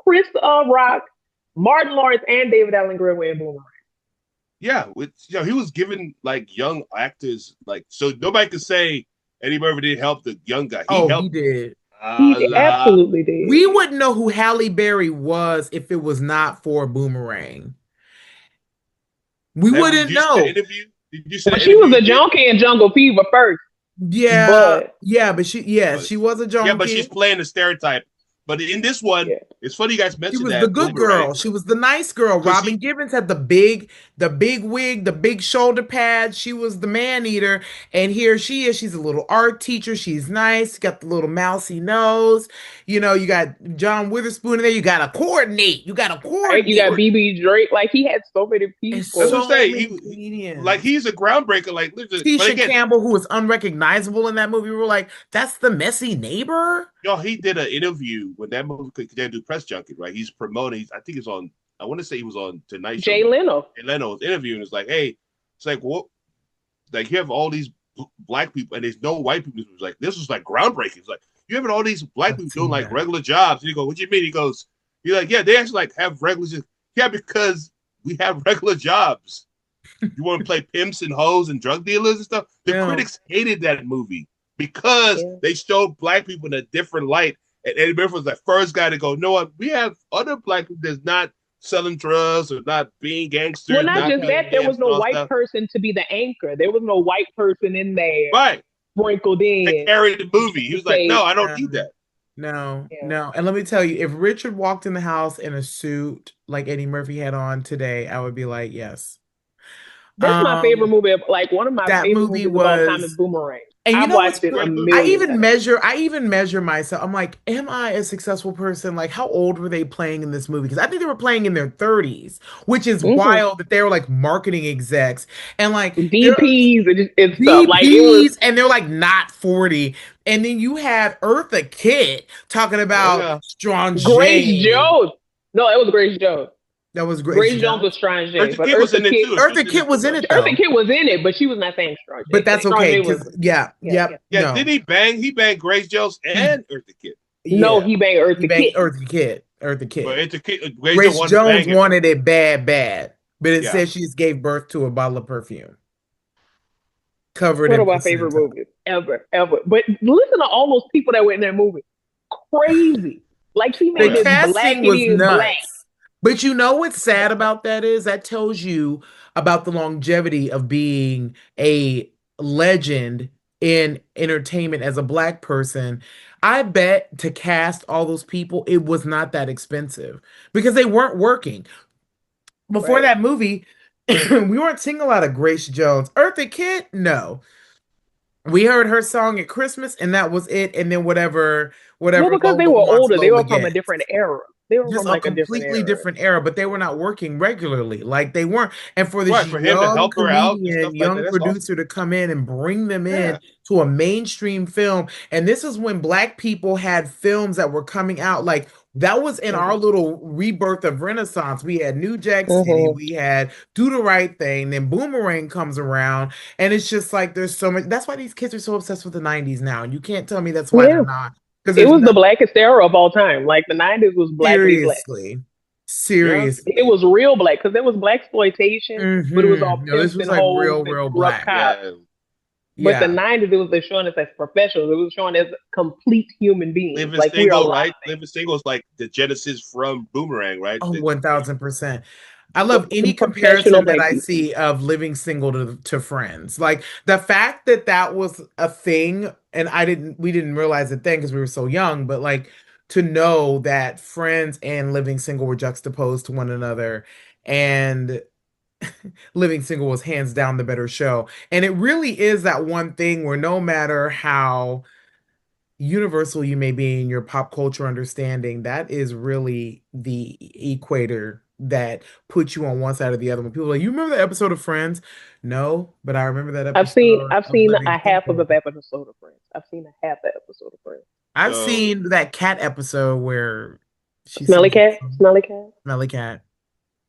Chris Rock, Martin Lawrence, and David Allen Greer were in Boomerang. yeah, he was giving like young actors like so nobody could say Eddie Murphy didn't help the young guy. He Oh, he helped did. He La. absolutely did. We wouldn't know who Halle Berry was if it was not for Boomerang. We Did wouldn't you see the know. interview? Did you see Well, the she interview was he a did? junkie in Jungle Fever first, Yeah, but yeah, but But she was a yeah, but she's junkie. playing the stereotype. But in this one, yeah, it's funny you guys She mentioned was the that good Boomerang girl. She was the nice girl. because Robin Givens had the big wig, the big shoulder pads. She was the man eater. And here she is. She's a little art teacher. She's nice. Got the little mousy nose. You know, you got John Witherspoon in there. You gotta coordinate. You gotta right. You coordinate. got BB Drake. Like he had so many And that's what people. I'm so saying. many Like comedians. he's a groundbreaker. Like literally, but Tisha again, Campbell, who was unrecognizable in that movie, we were like, that's the messy neighbor. y'all, he did an interview when that movie could they do press junket, right? He's promoting. I think it's on. I want to say he was on Tonight Show. Jay Leno. And Leno was interviewing. It's like, hey, it's like what? Like you have all these black people and there's no white people. It's like this was like groundbreaking. It's like you have all these black I've people doing seen like that. regular jobs. And you go, what do you mean? He goes, you're like, yeah, they actually like have regular. Yeah, because we have regular jobs. You want to play pimps and hoes and drug dealers and stuff. The Yeah. critics hated that movie because Yeah. they showed black people in a different light. And Eddie Murphy was the first guy to go, no, what? We have other black people that's not selling drugs or not being gangsters, Well, not not just being that. There was pimps and no all white stuff. person to be the anchor. There was no white person in there Right. sprinkled They in. carried the movie. He was like, Say, no, I don't Yeah. need that. No, yeah. no. And let me tell you, if Richard walked in the house in a suit like Eddie Murphy had on today, I would be like, yes. That's my favorite Um, movie. Like one of my that favorite movie movies of all time is was, Boomerang. and you I've know what's watched it a crazy? Great movie. million times. I even measure myself. I'm like, am I a successful person? Like, how old were they playing in this movie? Because I think they were playing in their 30s, which is Hmm. wild that they were like marketing execs and like they're DPs and stuff. Like it was. VPs and they're like not 40. And then you have Eartha Kitt talking Oh about yeah. Grace Strange. Jones. No, it was Grace Jones. That was Grace Grace Jones was Jones. Strange, Eartha but Kitt was in Eartha it Kitt, too. She was Eartha in Kitt it too was in much. it Eartha though. Kitt was in it, but she was not saying Strange. But that's okay, Strange was. because yeah, Yeah, yeah. yep, Yeah, no. did he bang? He banged Grace Jones and Eartha Kitt. No, Yeah. he banged He Eartha banged Kitt. Eartha Kitt. Eartha But Kitt. Eartha Kitt, Grace Jones Grace wanted to Jones bang him. wanted it bad, bad. But it Yeah. says she just gave birth to a bottle of perfume covered One in of my favorite placenta. movies ever, ever. But listen to all those people that were in that movie. Crazy. Like he Oh The made yeah. this casting was blackity black. nuts. But you know what's sad about that is that tells you about the longevity of being a legend in entertainment as a black person. I bet to cast all those people, it was not that expensive because they weren't working. Before Right. that movie, we weren't seeing a lot of Grace Jones. Eartha Kitt, no. We heard her song at Christmas and that was it. And then Well, whatever because they Lola were wants, older, they Lola were from a gets. different era. They were Just from a like a different completely era. different era, but they were not working regularly. Like they weren't. And for this Right, for him to young help her out and stuff comedian, like that. young That's awesome. producer to come in and bring them Yeah. in to a mainstream film. And this is when black people had films that were coming out. Like that was in our Hmm. little rebirth of Renaissance. We had New Jack City, Hmm. we had Do the Right Thing, then Boomerang comes around, and it's just like there's so much. That's why these kids are so obsessed with the 90s now. And you can't tell me that's why they're Yeah. not. Because It there's was the nothing blackest era of all time. Like the 90s was blackity black. seriously. Yeah. It Seriously. was real black because there was black exploitation, but it was all No, this pimps was and like hoes real, and real corrupt black. cops. Yeah. But the Yeah. 90s, it was they showing us as professionals. It was showing as complete human beings. Living Like we are a Single, lot right? of things. Living Single is like the genesis from Boomerang, right? Oh, The, 1000%. I love any Professional comparison that black I people. see of living single to Friends. Like the fact that that was a thing, and we didn't realize it then because we were so young, but like to know that Friends and Living Single were juxtaposed to one another, and Living Single was hands down the better show. And it really is that one thing where no matter how universal you may be in your pop culture understanding, that is really the equator that puts you on one side or the other. When people are like, you remember that episode of Friends? No, but I remember that episode I've of seen Living a half of Single. the episode of Friends. I've seen a half the episode of Friends. I've so seen that cat episode where she Smelly sings the cat, song, smelly cat. Smelly Cat.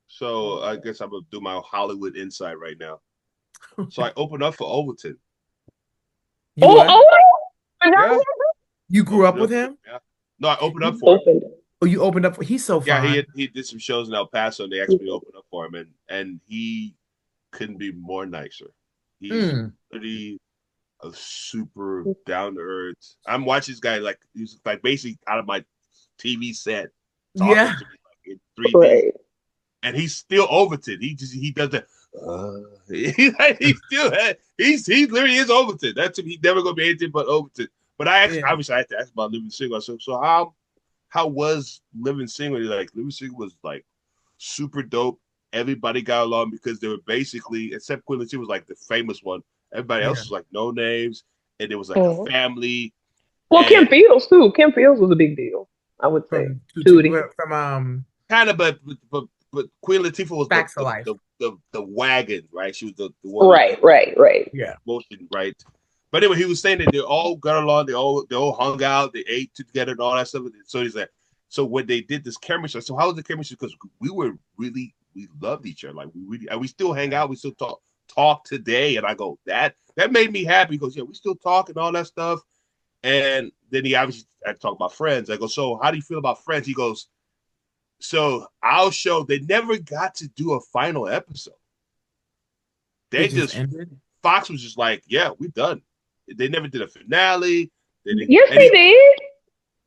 so I guess I'm gonna do my Hollywood insight right now. So I opened up for Overton. You what? Yeah. You grew up Opened with up him? yeah. No, I opened up You for him. opened. Oh, you opened up for he's so Yeah, fine. he did some shows in El Paso and they asked me to open up for him and he couldn't be more nicer. He's Mm. really a super super down to earth. I'm watching this guy like he's like basically out of my TV set talking Yeah. to me like in 3D, Right. and he's still Overton. He does that. He still he literally is Overton. That's him. He's never gonna be anything but Overton. But I actually Yeah. obviously I had to ask about Living Single. So how was Living Single? Like Living Single was like super dope. Everybody got along because they were basically, except Queen Latifah was like the famous one. Everybody else Yeah. was like no names, and it was like a Mhm. family. Well, Kim And Fields too. Kim Fields was a big deal, I would say. Tootie. From kind of, but Queen Latifah was Facts of Life. the wagon, right? She was the one with Right, right, right. Yeah. motion, right? But anyway, he was saying that they all got along, they all hung out, they ate together and all that stuff. So he's like, so when they did this chemistry, so how was the chemistry? Because we loved each other, like we really, and we still hang out, we still talk today. And I go, that made me happy. He goes, yeah, we still talk and all that stuff. And then he obviously I talk about Friends. I go, so how do you feel about Friends? He goes, so our show, they never got to do a final episode. They It just just ended. Fox was just like, yeah, we're done. They never did a finale. They didn't, Yes, and he did.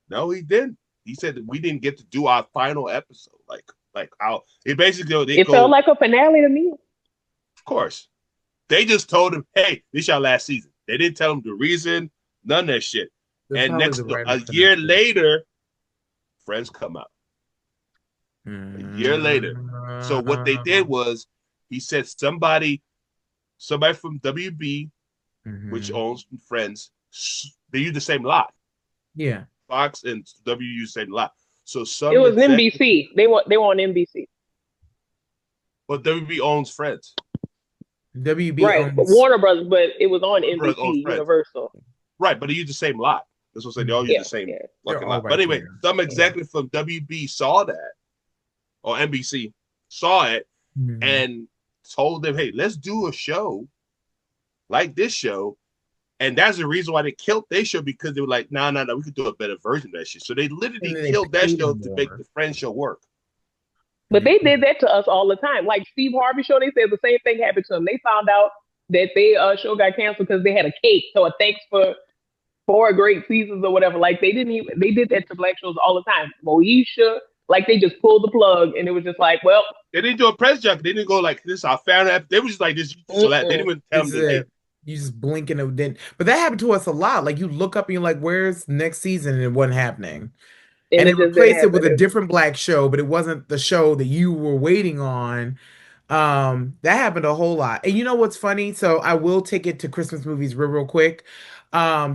no, he didn't. He said that we didn't get to do our final episode. Like how it basically they It go, felt like a finale to me. of course. They just told him, hey, this is your last season. They didn't tell him the reason, none of that shit. That's And probably the a writers for year next later, Friends come out. A year later. So what they did year. was he said somebody from WB, which owns Friends, they use the same lot. Yeah. Fox and W use the same lot. So It some was executive, NBC. They were on NBC. but WB owns Friends. WB Right. But owns. Warner Brothers, but it was on Warner Bros. Owns NBC Friends. Universal. Right, but they use the same lot. That's what I'm saying. They all use Yeah, the same yeah. They're fucking all lot. right But anyway, there. some executive from WB saw that, or NBC saw it, Mhm. and told them, hey, let's do a show like this show. And that's the reason why they killed their show, because they were like, no, we could do a better version of that shit. So they literally And then they killed that paid show them to make more. the Friends show work. But they did that to us all the time. Like Steve Harvey show, they said the same thing happened to them. They found out that their show got canceled because they had a cake. So a thanks for 4 great seasons or whatever. Like they did that to black shows all the time. Moesha, like they just pulled the plug and it was just like, well, They didn't do a press junket. They didn't go like this. I found it. They were just like this. So that they didn't even tell It's them. Hey, you just blink and it didn't. But that happened to us a lot. Like you look up and you're like, "Where's next season?" And it wasn't happening. and And they it just didn't replaced it with a happen. different black show, but it wasn't the show that you were waiting on. That happened a whole lot. And you know what's funny? So I will take it to Christmas movies real quick.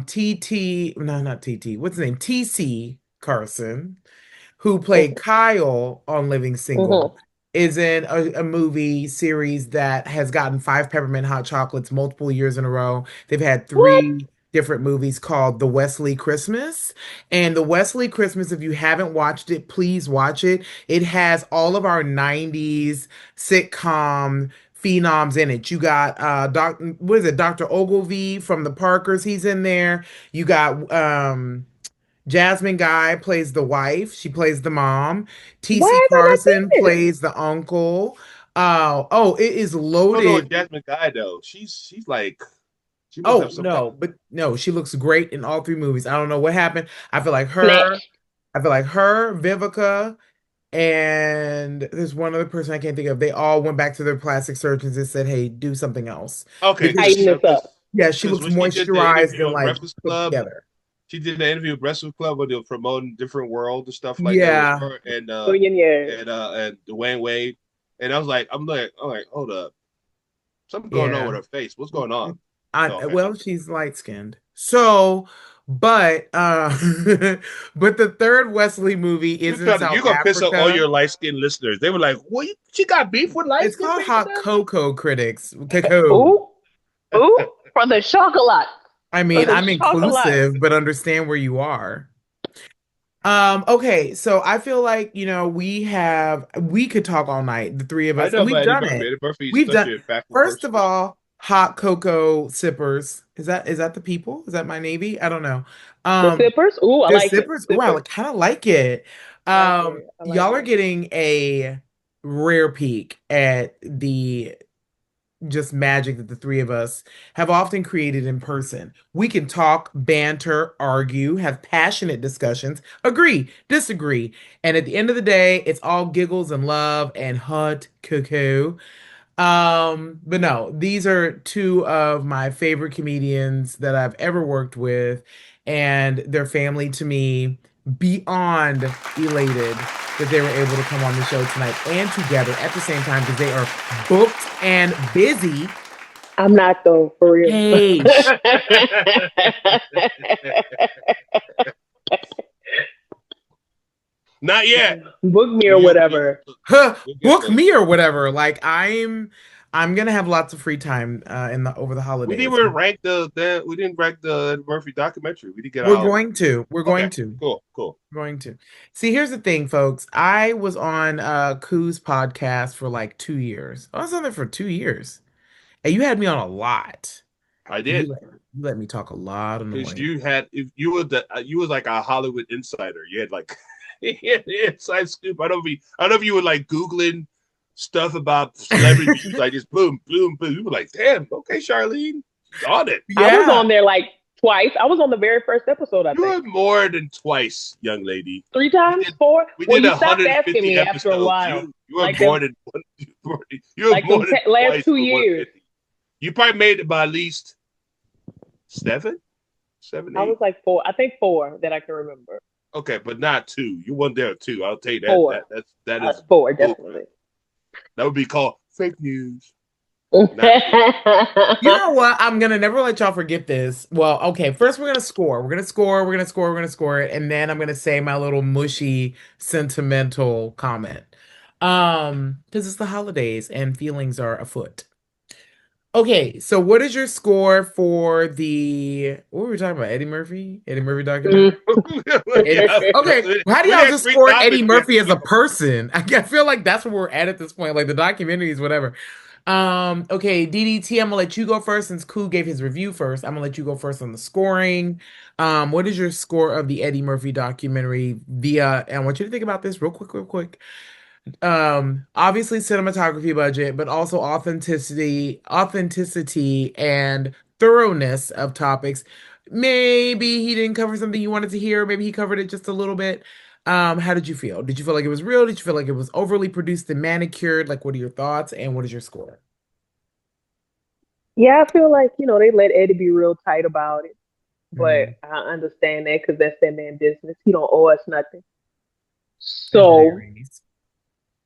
TT, no, not TT. What's his name? TC Carson, who played Mhm. Kyle on Living Single, Mhm. is in a movie series that has gotten 5 peppermint hot chocolates multiple years in a row. They've had What? three different movies called The Wesley Christmas. And The Wesley Christmas, if you haven't watched it, please watch it. It has all of our 90s sitcom phenoms in it. You got what is it, Dr. Ogilvy from the Parkers, he's in there. You got Jasmine Guy plays the wife. She plays the mom. Why TC have I not Carson seen this? plays the uncle. Oh, it is I don't know loaded. Jasmine Guy though. She's like she must have Oh, some kind no, but no, she looks great in all three movies. I don't know what happened. I feel like her, Snatch. I feel like her, Vivica, and there's one other person I can't think of. They all went back to their plastic surgeons and said, "Hey, do something else." okay, Because Tighten this up. yeah, she because looks when she did the moisturized interview and on like Breakfast put Club, together. she did the interview with Breakfast Club where they were promoting different world and stuff like that. It was Yeah. her and Million years. and Dwayne Wade. And I was like, hold up. Something going on Yeah. with her face. What's going on? Okay. Well, she's light skinned. So, but but the third Wesley movie is in You're South gonna piss off all Africa. your light skinned listeners. They were like, "What? She got beef with light It's skinned called people Hot now?" Cocoa Critics. Cocoa. Ooh, ooh, for the chocolate. I For mean, the I'm chocolate. inclusive, but understand where you are. Okay, so I feel like, we could talk all night, the three of I us, and know, we've but Eddie done Murphy. it. Eddie Murphy We've stuck done, your back with first first. of all, hot cocoa sippers. Is that the people? Is that my Navy? I don't know. The Um, sippers. Ooh, I the like it. sippers. Oh, Sippers. I kind of like it. I like it. I like Y'all are it. getting a rare peek at the just magic that the three of us have often created in person. We can talk, banter, argue, have passionate discussions, agree, disagree, and at the end of the day, it's all giggles and love and hot cocoa. But no, these are two of my favorite comedians that I've ever worked with, and their family to me beyond elated that they were able to come on the show tonight and together at the same time because they are booked and busy. I'm not though, for real. Hey, Not yet. Book me or whatever. book me or whatever. Like I'm gonna have lots of free time in the over the We holidays. didn't even rank we didn't rank the Murphy documentary. We didn't get We're out. going to. We're going Okay, to. cool. Going to. See, here's the thing, folks. I was on Koo's podcast for like 2 years. I was on there for 2 years. And you had me on a lot. I You did. let me talk a lot of Because noise. you was like a Hollywood insider. You had like you had the inside scoop. I don't know if you were like Googling stuff about celebrities, like just boom, boom, boom. You were like, damn, okay, Charlene, she's on it. I was Yeah. on there like twice. I was on the very first episode, I You were think. more than twice, young lady. 3 times? We did- 4? We Well, did you stopped 150 asking me episodes. after a while. You were Like more the- than one. You were Like more the than last twice 2 for years. 150. You probably made it by at least seven, I eight. was like 4. I think 4 that I can remember. Okay, but not 2. You weren't there 2. I'll tell you that. 4. That is 4, definitely. that would be called fake news. You know what? I'm gonna never let y'all forget this. Well, okay, first we're gonna score. We're gonna score, we're gonna score, we're gonna score it, and then I'm gonna say my little mushy, sentimental comment. Because it's the holidays and feelings are afoot. Okay, so what is your score for the what were we talking about? Eddie Murphy? Eddie Murphy documentary? Okay, how do y'all just score Eddie Murphy as a person? I feel like that's where we're at this point. Like the documentaries, whatever. Okay, DDT, I'm gonna let you go first since Koo gave his review first. I'm gonna let you go first on the scoring. What is your score of the Eddie Murphy documentary via, and I want you to think about this real quick. Obviously cinematography budget, but also authenticity and thoroughness of topics. Maybe he didn't cover something you wanted to hear, maybe he covered it just a little bit. How did you feel? Did you feel like it was real? Did you feel like it was overly produced and manicured? Like, what are your thoughts and what is your score? Yeah, I feel like, they let Eddie be real tight about it. But Mhm. I understand that because that's that man business. He don't owe us nothing. So Hilarious.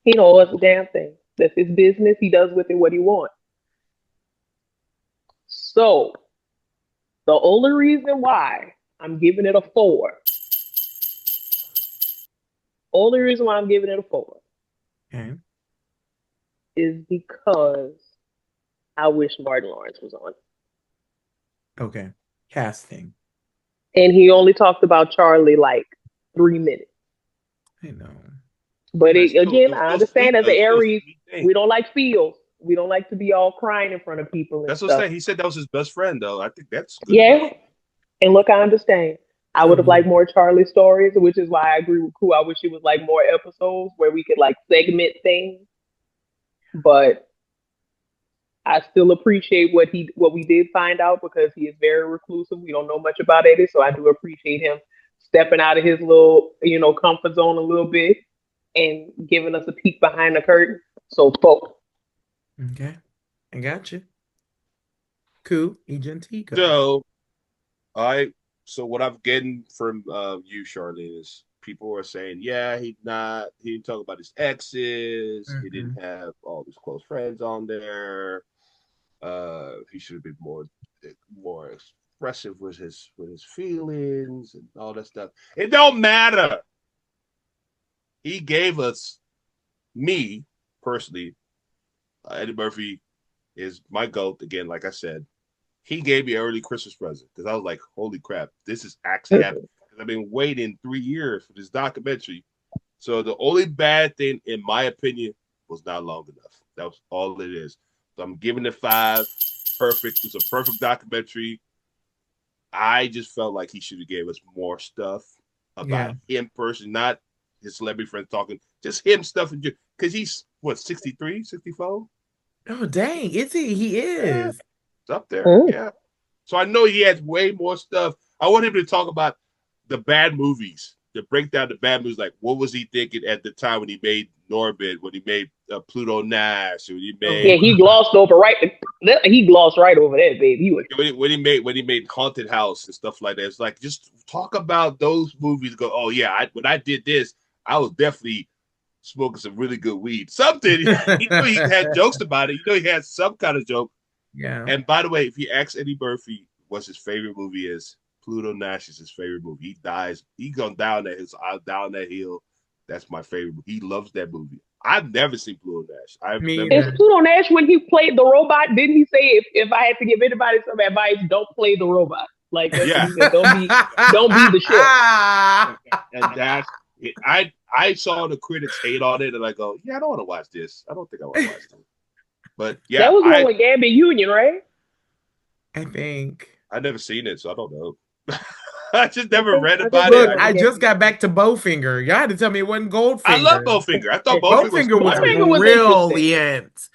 he don't owe us a damn thing. That's his business. He does with it what he wants. So the only reason why I'm giving it a 4, only reason why I'm giving it a 4 Okay. is because I wish Martin Lawrence was on. Okay. Casting. And he only talked about Charlie like 3 minutes. I know. But It's still- again, it's I still understand sweet, as though. an It's still a Aries, sweet thing. we don't like feels. We don't like to be all crying in front of people and That's what stuff. I'm saying. He said that was his best friend, though. I think that's good Yeah. enough. And look, I understand. I would have liked more Charlie stories, which is why I agree with Koo. I wish it was like more episodes where we could like segment things. But I still appreciate what we did find out because he is very reclusive. We don't know much about Eddie, so I do appreciate him stepping out of his little, comfort zone a little bit and giving us a peek behind the curtain. So, folk. Okay. I got you. Cool. Agentico. So what I'm getting from you, Charlene, is people are saying, yeah, he didn't talk about his exes. He didn't have all his close friends on there. He should have been more expressive with his feelings and all that stuff. It don't matter. He gave me personally, Eddie Murphy is my GOAT again, like I said. He gave me an early Christmas present because I was like, holy crap, this is actually happening. I've been waiting 3 years for this documentary. So the only bad thing, in my opinion, was not long enough. That was all it is. So I'm giving it 5. Perfect. It's a perfect documentary. I just felt like he should have gave us more stuff about him personally, not his celebrity friends talking, just him stuff. Because he's, 63, 64? Oh, dang. Is he? He Yeah, is. it's up there. Mm. Yeah. So I know he has way more stuff. I want him to talk about the bad movies, to break down the bad movies. Like, what was he thinking at the time when he made Norbit, when he made Pluto Nash, when he Oh, Yeah, made he glossed over right. He glossed right over that, baby. He was. when he made Haunted House and stuff like that. It's like just talk about those movies. Go, oh yeah, when I did this, I was definitely smoking some really good weed. Something you know he had jokes about it. You know he had some kind of joke. yeah. And by the way, if you ask Eddie Murphy what his favorite movie is, Pluto Nash is his favorite movie. He dies. He goes down that hill. That's my favorite. He loves that movie. I've never seen Pluto Nash. I've Me never. Is either. Pluto Nash when he played the robot? Didn't he say if I had to give anybody some advice, don't play the robot? Like that's what Yeah, he said. Don't be the ship. and that's it. I saw the critics hate on it, and I go, yeah, I don't want to watch this. I don't think I want to watch this. But That yeah, was one with Gabby Union, right? I think. I never seen it, so I don't know. I just I never think read I think about it was it. Look, one I with just Gabby. got back to Bowfinger. Y'all had to tell me it wasn't I love Goldfinger. Bowfinger. I thought Bowfinger was Bowfinger was fire. Bowfinger was interesting. brilliant.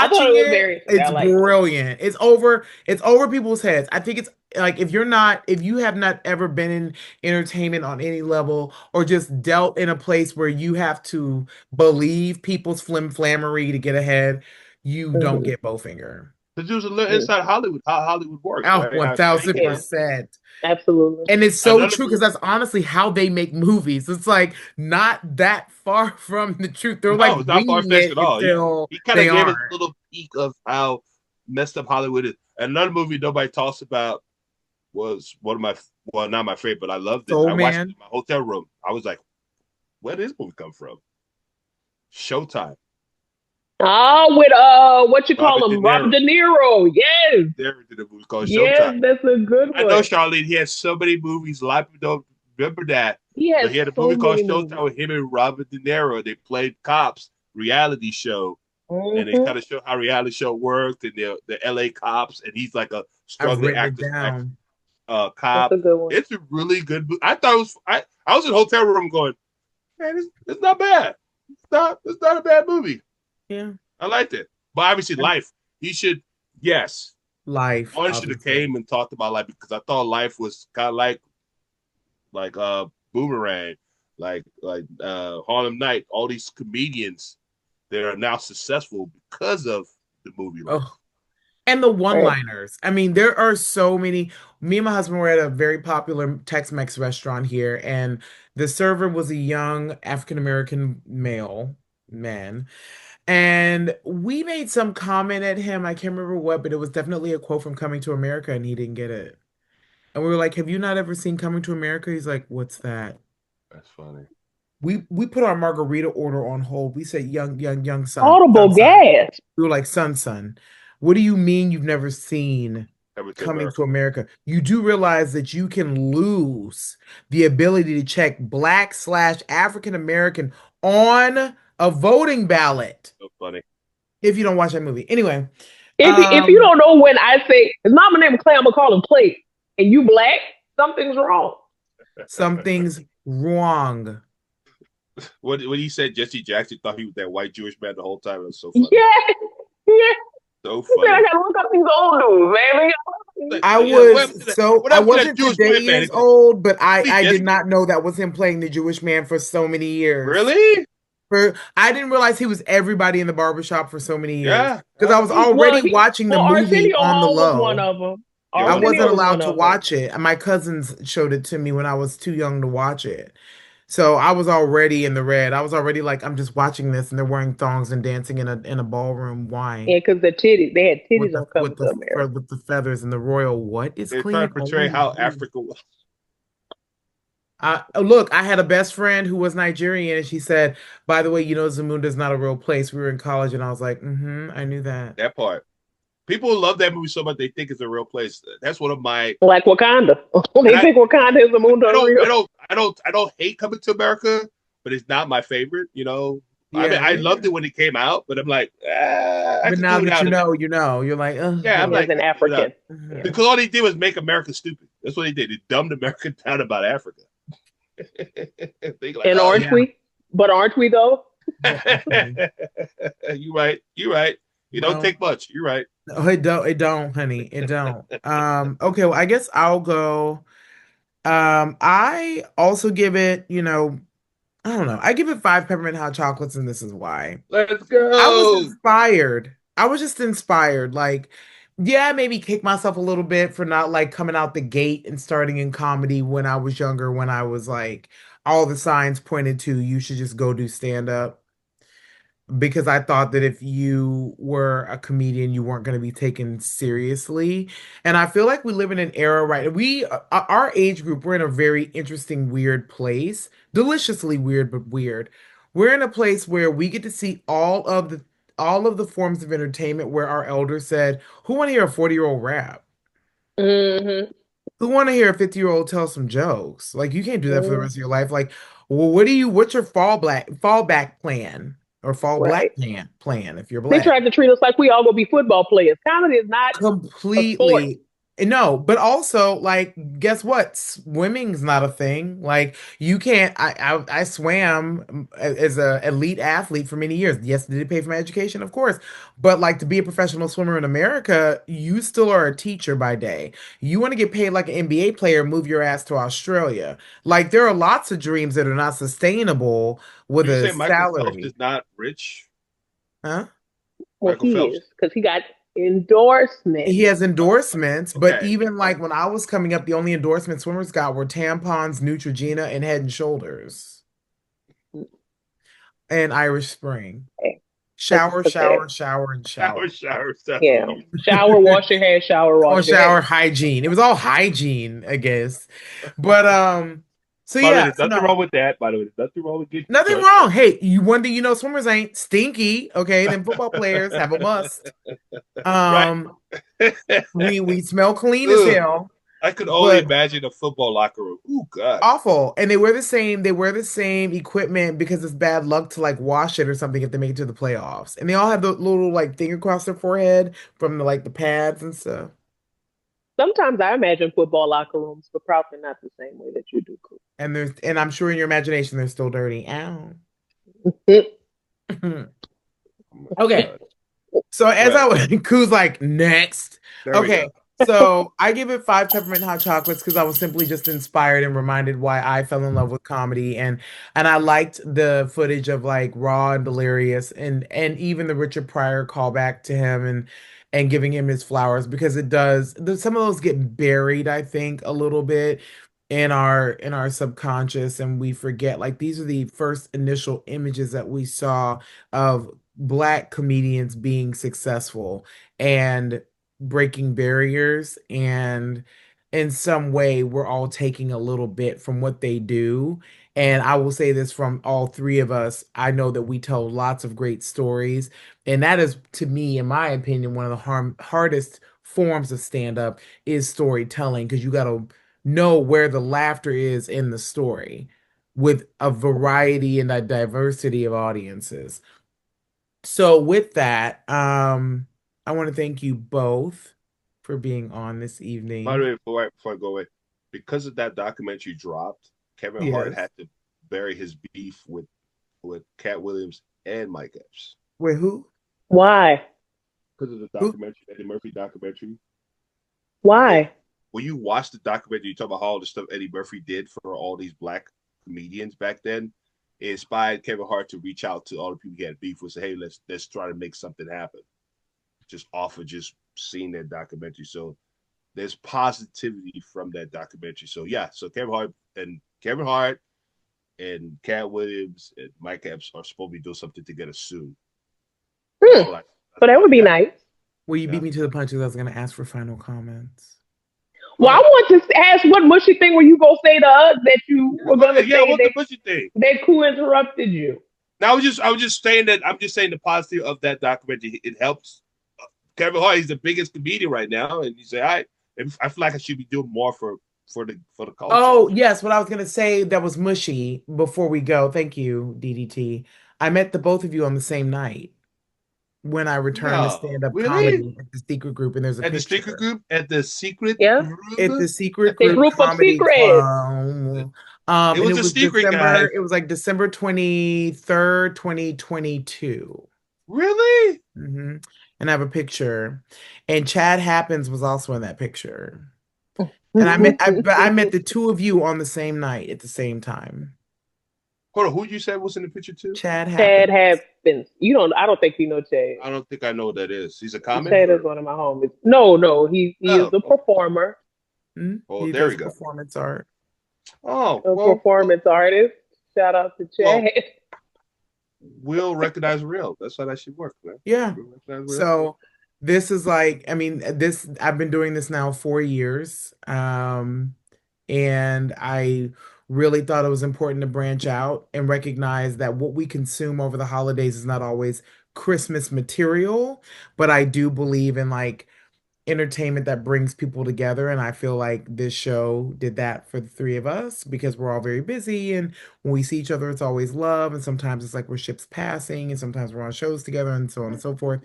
I thought Rewatching it was it, very interesting. I it's liked it. brilliant. It's over people's heads. I think it's like if you have not ever been in entertainment on any level or just dealt in a place where you have to believe people's flimflammery to get ahead, you don't Hmm. get Bowfinger. Because it was a little Yeah, inside Hollywood, how Hollywood works, Oh, right? How yeah, 1000%. absolutely. And it's so another true because that's honestly how they make movies. It's like not that far from the truth. They're like no, it's not far winging fetched it at all. until He kind they of gave us aren't. a little peek of how messed up Hollywood is. Another movie nobody talks about was one of my well, not my favorite, but I loved it. Soul I watched it Man. in my hotel room. I was like, where did this movie come from? Showtime. With what you call Robert De him, Robert Niro. De Niro. Yes, There did a movie called yes, Showtime. that's a good I know one. Charlene, he has so many movies. A lot of people don't remember that. He But has he had a movie so called many Showtime movies. with him and Robert De Niro. They played cops, reality show, and they Hmm. kind of show how reality show worked and the LA cops, and he's like a I've struggling written it actor slash down. That's a cop. good one. It's a really good. I thought it was. I was in a hotel room going, man, it's not bad. It's not a bad movie. Yeah. I liked it. But obviously, And Life. He should. Yes, Life, one should have obviously. came and talked about Life because I thought Life was kind of like Boomerang, Harlem Night. All these comedians that are now successful because of the movie Life. Oh, and the Right. one-liners. I mean, there are so many. Me and my husband were at a very popular Tex-Mex restaurant here, and the server was a young African American male man. And we made some comment at him. I can't remember what, but it was definitely a quote from Coming to America, and he didn't get it. And we were like, "Have you not ever seen Coming to America?" He's like, "What's that?" That's funny. We put our margarita order on hold. We said, young son, Audible son." gas. We were like, son. What do you mean you've never seen Coming to Coming to America. America? You do realize that you can lose the ability to check Black/African American on a voting ballot So funny. if you don't watch that movie. Anyway, If you um, don't know when I say his mama name is Clay, I'm gonna call him Clay, and you black, something's wrong. something's wrong. When he said Jesse Jackson thought he was that white Jewish man the whole time, it was so Yeah, funny. yeah. So He said I funny. gotta look up these old dudes, man. Like, what I happened to that wasn't Jewish white today man? years old, but He I did just not know that was him playing the Jewish man for so many years. really? I didn't realize he was everybody in the barbershop for so many years Yeah. because I was Well, already watching the movie Arsenio on the Hall was one low. of them. Yeah, I one of wasn't Arsenio was allowed one to of them. watch it. My cousins showed it to me when I was too young to watch it. So I was already in the red. I was already like, I'm just watching this, and they're wearing thongs and dancing in a ballroom. Why? Yeah, because they had titties on Coming to America. With the feathers and the royal. What is they're trying Cleveland to portray always how do? Africa was. Look, I had a best friend who was Nigerian, and she said, "By the way, you know Zamunda is not a real place." We were in college, and I was like, "Mm-hmm, I knew that." That part. People love that movie so much they think it's a real place. That's one of my Like Wakanda. and They think Wakanda is the moon I done don't real. I don't hate Coming to America, but it's not my favorite, you know. I mean Yeah, I yeah. loved it when it came out, but I'm like, I But could now do that without it. you know, you're like, Yeah, I'm ugh. As like, an I could do without African. it. Yeah. Because all he did was make America stupid. That's what he did. He dumbed America down about Africa. They like, And oh aren't Yeah, we? But aren't we though? yeah. definitely. You right. You right. You don't Well, take much. You're right. no, it don't, honey. It don't. Okay, well, I guess I'll go. I also give it, I don't know. I give it five peppermint hot chocolates, and this is why. Let's I was go. inspired. I was just inspired. Like, yeah, maybe kick myself a little bit for not like coming out the gate and starting in comedy when I was younger, when I was like, all the signs pointed to you should just go do stand up. Because I thought that if you were a comedian, you weren't going to be taken seriously. And I feel like we live in an era, right? Our age group, we're in a very interesting, weird place. Deliciously weird, but weird. We're in a place where we get to see all of the forms of entertainment where our elders said, "Who want to hear a 40-year-old rap? Hmm. Who want to hear a 50-year-old tell some jokes? Like you can't do that for the Hmm. rest of your life. Like, well, what's your fallback plan or fall black Right. plan if you're They black?" tried to treat us like we all gonna be football players. Comedy is not a sport. Completely. No, but also like guess what? Swimming's not a thing. Like you can't I swam as a elite athlete for many years. Yes, did it pay for my education? Of course. But like to be a professional swimmer in America, you still are a teacher by day. You want to get paid like an NBA player, move your ass to Australia. Like there are lots of dreams that are not sustainable with Are you a saying Michael Phelps is salary. not rich? Huh? Well, Michael he Phelps. is because he got endorsements. He has endorsements, but Okay. even like when I was coming up, the only endorsements swimmers got were tampons, Neutrogena, and Head and Shoulders and Irish Spring. Okay, that's Shower, shower, pathetic. shower, and Shower, shower. shower, stuff. Yeah. Shower, wash your hair, shower, Or wash your shower hair. hygiene. It was all hygiene, I guess. But so By the way, yeah, there's so nothing no, wrong with that. By the way, there's nothing wrong with getting nothing touched. wrong. Hey, you one thing you know, swimmers ain't stinky. Okay, then football players have a must. Right. Um, we smell clean as Ugh. hell, I could only but imagine a football locker room. Oh God. awful. And they wear the same equipment because it's bad luck to like wash it or something if they make it to the playoffs. And they all have the little like thing across their forehead from the pads and stuff. Sometimes I imagine football locker rooms, but probably not the same way that you do. And I'm sure in your imagination they're still dirty. Ow. Oh my Okay. God. So as Right. I was, Koo's like, next. There we Okay. go. So I give it five peppermint hot chocolates because I was simply just inspired and reminded why I fell in love with comedy and I liked the footage of like Raw and Delirious and even the Richard Pryor callback to him and giving him his flowers because some of those get buried, I think, a little bit in our subconscious and we forget like these are the first initial images that we saw of Black comedians being successful and breaking barriers. And in some way, we're all taking a little bit from what they do. And I will say this from all three of us. I know that we tell lots of great stories. And that is, to me, in my opinion, one of the hardest forms of stand up is storytelling because you got to know where the laughter is in the story with a variety and a diversity of audiences. So with that, I want to thank you both for being on this By the evening. way, before I go away, because of that documentary dropped, Kevin Hart Yes. had to bury his beef with Cat Williams and Mike Epps Wait, who? Why? because of the Who? documentary, Eddie Murphy documentary. And Why? when you watch the documentary, you talk about all the stuff Eddie Murphy did for all these black comedians back then. It inspired Kevin Hart to reach out to all the people he had beef with, say, "Hey, let's try to make something happen." Just off of just seeing that documentary, so there's positivity from that documentary. So yeah, so Kevin Hart and Cat Williams and Mike Epps are supposed to be doing something together soon. Hmm. That's So that what would I be got. nice. Well, you Yeah. beat me to the punches. I was going to ask for final comments. Well, I Oh, want to ask what mushy thing were you gonna say to us that you yeah, were go gonna ahead. Yeah, say what's the pussy thing? that who interrupted you? Now I was just saying that I'm just saying the positive of that documentary. It helps Kevin Hart. He's the biggest comedian right now, and you say, I feel like I should be doing more for the culture. Oh, yes, what I was going to say that was mushy before we go. Thank you, DDT. I met the both of you on the same night when I returned to No, stand-up really? comedy at the secret group, and there's a At the secret picture. group, at the secret Yeah, At room. the Secret the Group group of Comedy secrets. Club. It And was it a was secret, guys. December 23rd, 2022. Really? hmm and I have a picture. And Chad Happens was also in that picture. And I met the two of you on the same night at the same time. Hold on, who you said was in the picture too? Chad Chad Happens. Happens. You don't. I don't think you know Chad. I don't think I know what that is. He's a comic Chad is or one of my homies. No, no, he is oh, a performer, oh, He there does we go. performance art. Oh, a well, performance artist. Shout out to well, Chad. we'll recognize real. That's how that should work, man. Yeah. We'll recognize real. So this is like, I mean, this I've been doing this now 4 years. And I really thought it was important to branch out and recognize that what we consume over the holidays is not always Christmas material, but I do believe in like entertainment that brings people together. And I feel like this show did that for the three of us because we're all very busy. And when we see each other, it's always love. And sometimes it's like we're ships passing, and sometimes we're on shows together, and so on and so forth.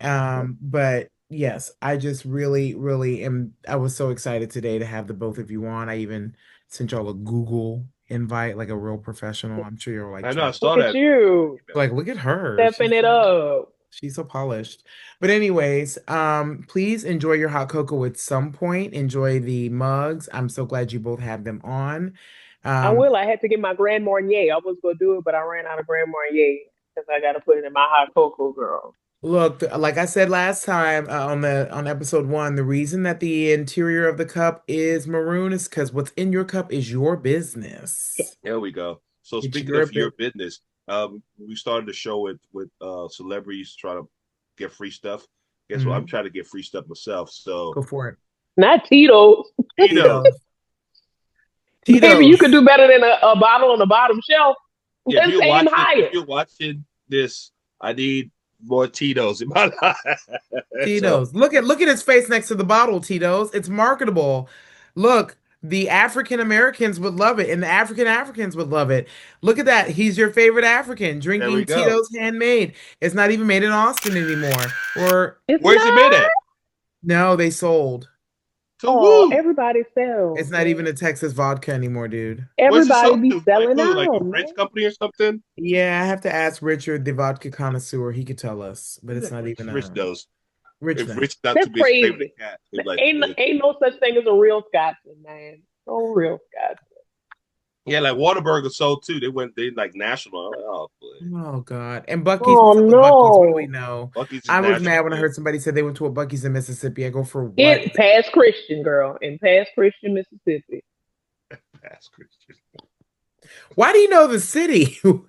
Yeah. But yes, I just really, really am. I was so excited today to have the both of you on. I even sent y'all a Google invite, like a real professional. I'm sure you're like I know I trying, saw Look at that. you like, look at her. stepping it up. She's so polished. But anyways, please enjoy your hot cocoa at some point. Enjoy the mugs. I'm so glad you both have them on. I Um, will. I had to get my Grand Marnier. I was gonna do it, but I ran out of Grand Marnier because I got to put it in my hot cocoa, girl. Look, like I said last time on episode one, the reason that the interior of the cup is maroon is because what's in your cup is your business. There we go. So It's speaking your of your bit. business, we started the show with celebrities trying to get free stuff. Guess what? I'm Mhm. trying to get free stuff myself. So Go for it. Not Tito's. Tito, Tito's. Baby, you could Tito's. do better than a bottle on the bottom shelf. yeah, Let's aim if higher. you're watching this, I need more Tito's in my life. So Tito's. Look at his face next to the bottle, Tito's. It's marketable. Look, the African Americans would love it, and the African Africans would love it. Look at that. He's your favorite African there we drinking go. Tito's handmade. It's not even made in Austin anymore. Or It's Where's it made not. at? no, they sold. To Oh, woo. everybody It's sells. not even a Texas vodka anymore, dude. Where's it Everybody sold be to? Like selling who? Like a out, French man. company or something? Yeah, I have to ask Richard, the vodka connoisseur. He could tell us, but it's not even Rich a knows. rich If now. Rich not That's too busy playing with crazy. the cat, he'd be like, Ain't no such thing as a real Scotsman, man. No real Scotsman. yeah, like Whataburger sold too. They like national. I'm like, oh boy, Oh God. And Bucky's, Oh what's up with Bucky's? What do we no. know? Bucky's is I was national mad when I too. heard somebody said they went to a Bucky's in Mississippi. I go, for what? It past Christian, girl. In past Christian, Mississippi. Pass Christian. Why do you know the city? Why?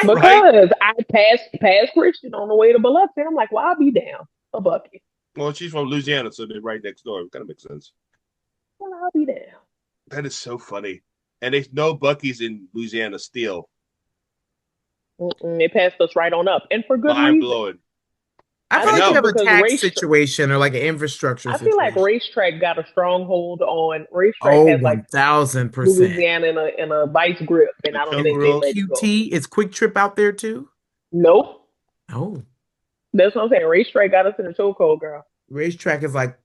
Right? Because I passed Christian on the way to Biloxi. I'm like, well, I'll be down a bucket. Well, she's from Louisiana, so they're right next door. It kind of makes sense. Well, I'll be down. That is so funny. And there's no Bucky's in Louisiana still. It passed us right on up, and for good Mind reason. blowing. I I feel I like you know. think have a because tax situation or like an infrastructure I feel like situation. racetrack got a stronghold on racetrack Oh, has like 1000%. Louisiana in a vice grip, and The I don't Jungle think they And Rules. let it go. QT, is Quick Trip out there too? Nope. Oh, That's what I'm saying. Racetrack got us in a chokehold, girl. racetrack is like,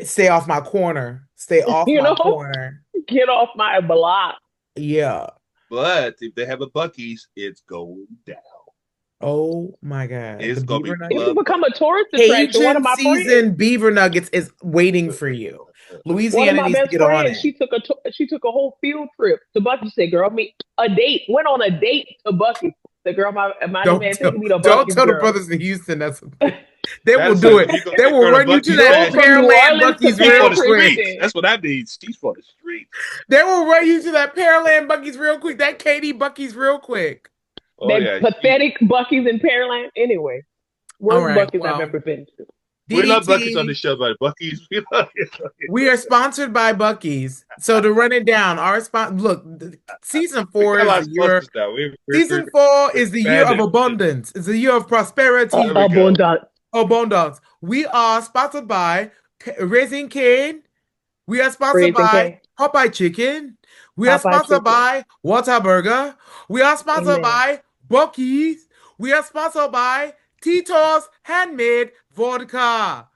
stay off my corner. Stay off You my know, corner. get off my block. Yeah. But if they have a Bucky's, it's going down. Oh my God. The It's gonna Beaver be It will Nuggets. blood. become a tourist attraction. One of Cajun my friends, season Beaver Nuggets is waiting for you. one of Louisiana my needs to best get on friends, it. she took a whole field trip to Bucky. Said, "Girl, me a date. Went on a date to Bucky. The girl, my Don't man tell, taking me to don't Bucky's, tell the girl. brothers in Houston that's they will That's do like it. when you go They take will her to run you to Bucky's that Drove bag. from New Pearland Orleans to Bucky's She's for real Pass the quick. streets. Christian. That's what that means. She's for the streets. They will run you to that Pearland Bucky's real quick. That Katie Bucky's real quick. Oh That yeah. pathetic Bucky's in Pearland. Anyway, All worst right. Bucky's I've Well, ever been to. We love Bucky's on the DDT, show, but Bucky's, we love it. we are sponsored by Bucky's. So to run it down, season We four got a is lot of the year. sponsors now. Season four We're is the year of expanding. abundance. It's the year of prosperity. There we go. Abundant. Abundance. We are sponsored by Raising Cane. We are sponsored Raising by Cane. Popeye Chicken. We are Popeye sponsored Chicken. by Whataburger. We are sponsored Amen. by Bucky's. We are sponsored by Tito's Handmade Vodka.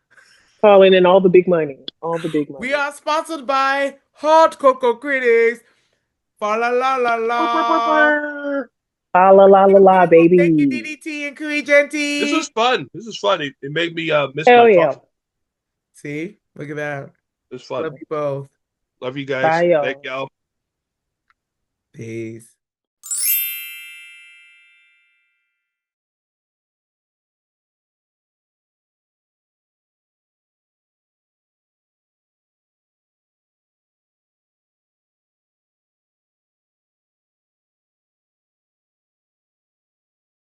Calling in all the big money. All the big money. We are sponsored by Hot Cocoa Critics. Fa la la la la. La la la la la, Thank you, baby. DDT and Kui This was Genti. fun. This was fun. It made me miss my Hell yeah. coffee. See, look at that. It was fun. Love you both. Love you guys. Bye, Thank y'all. y'all. Peace.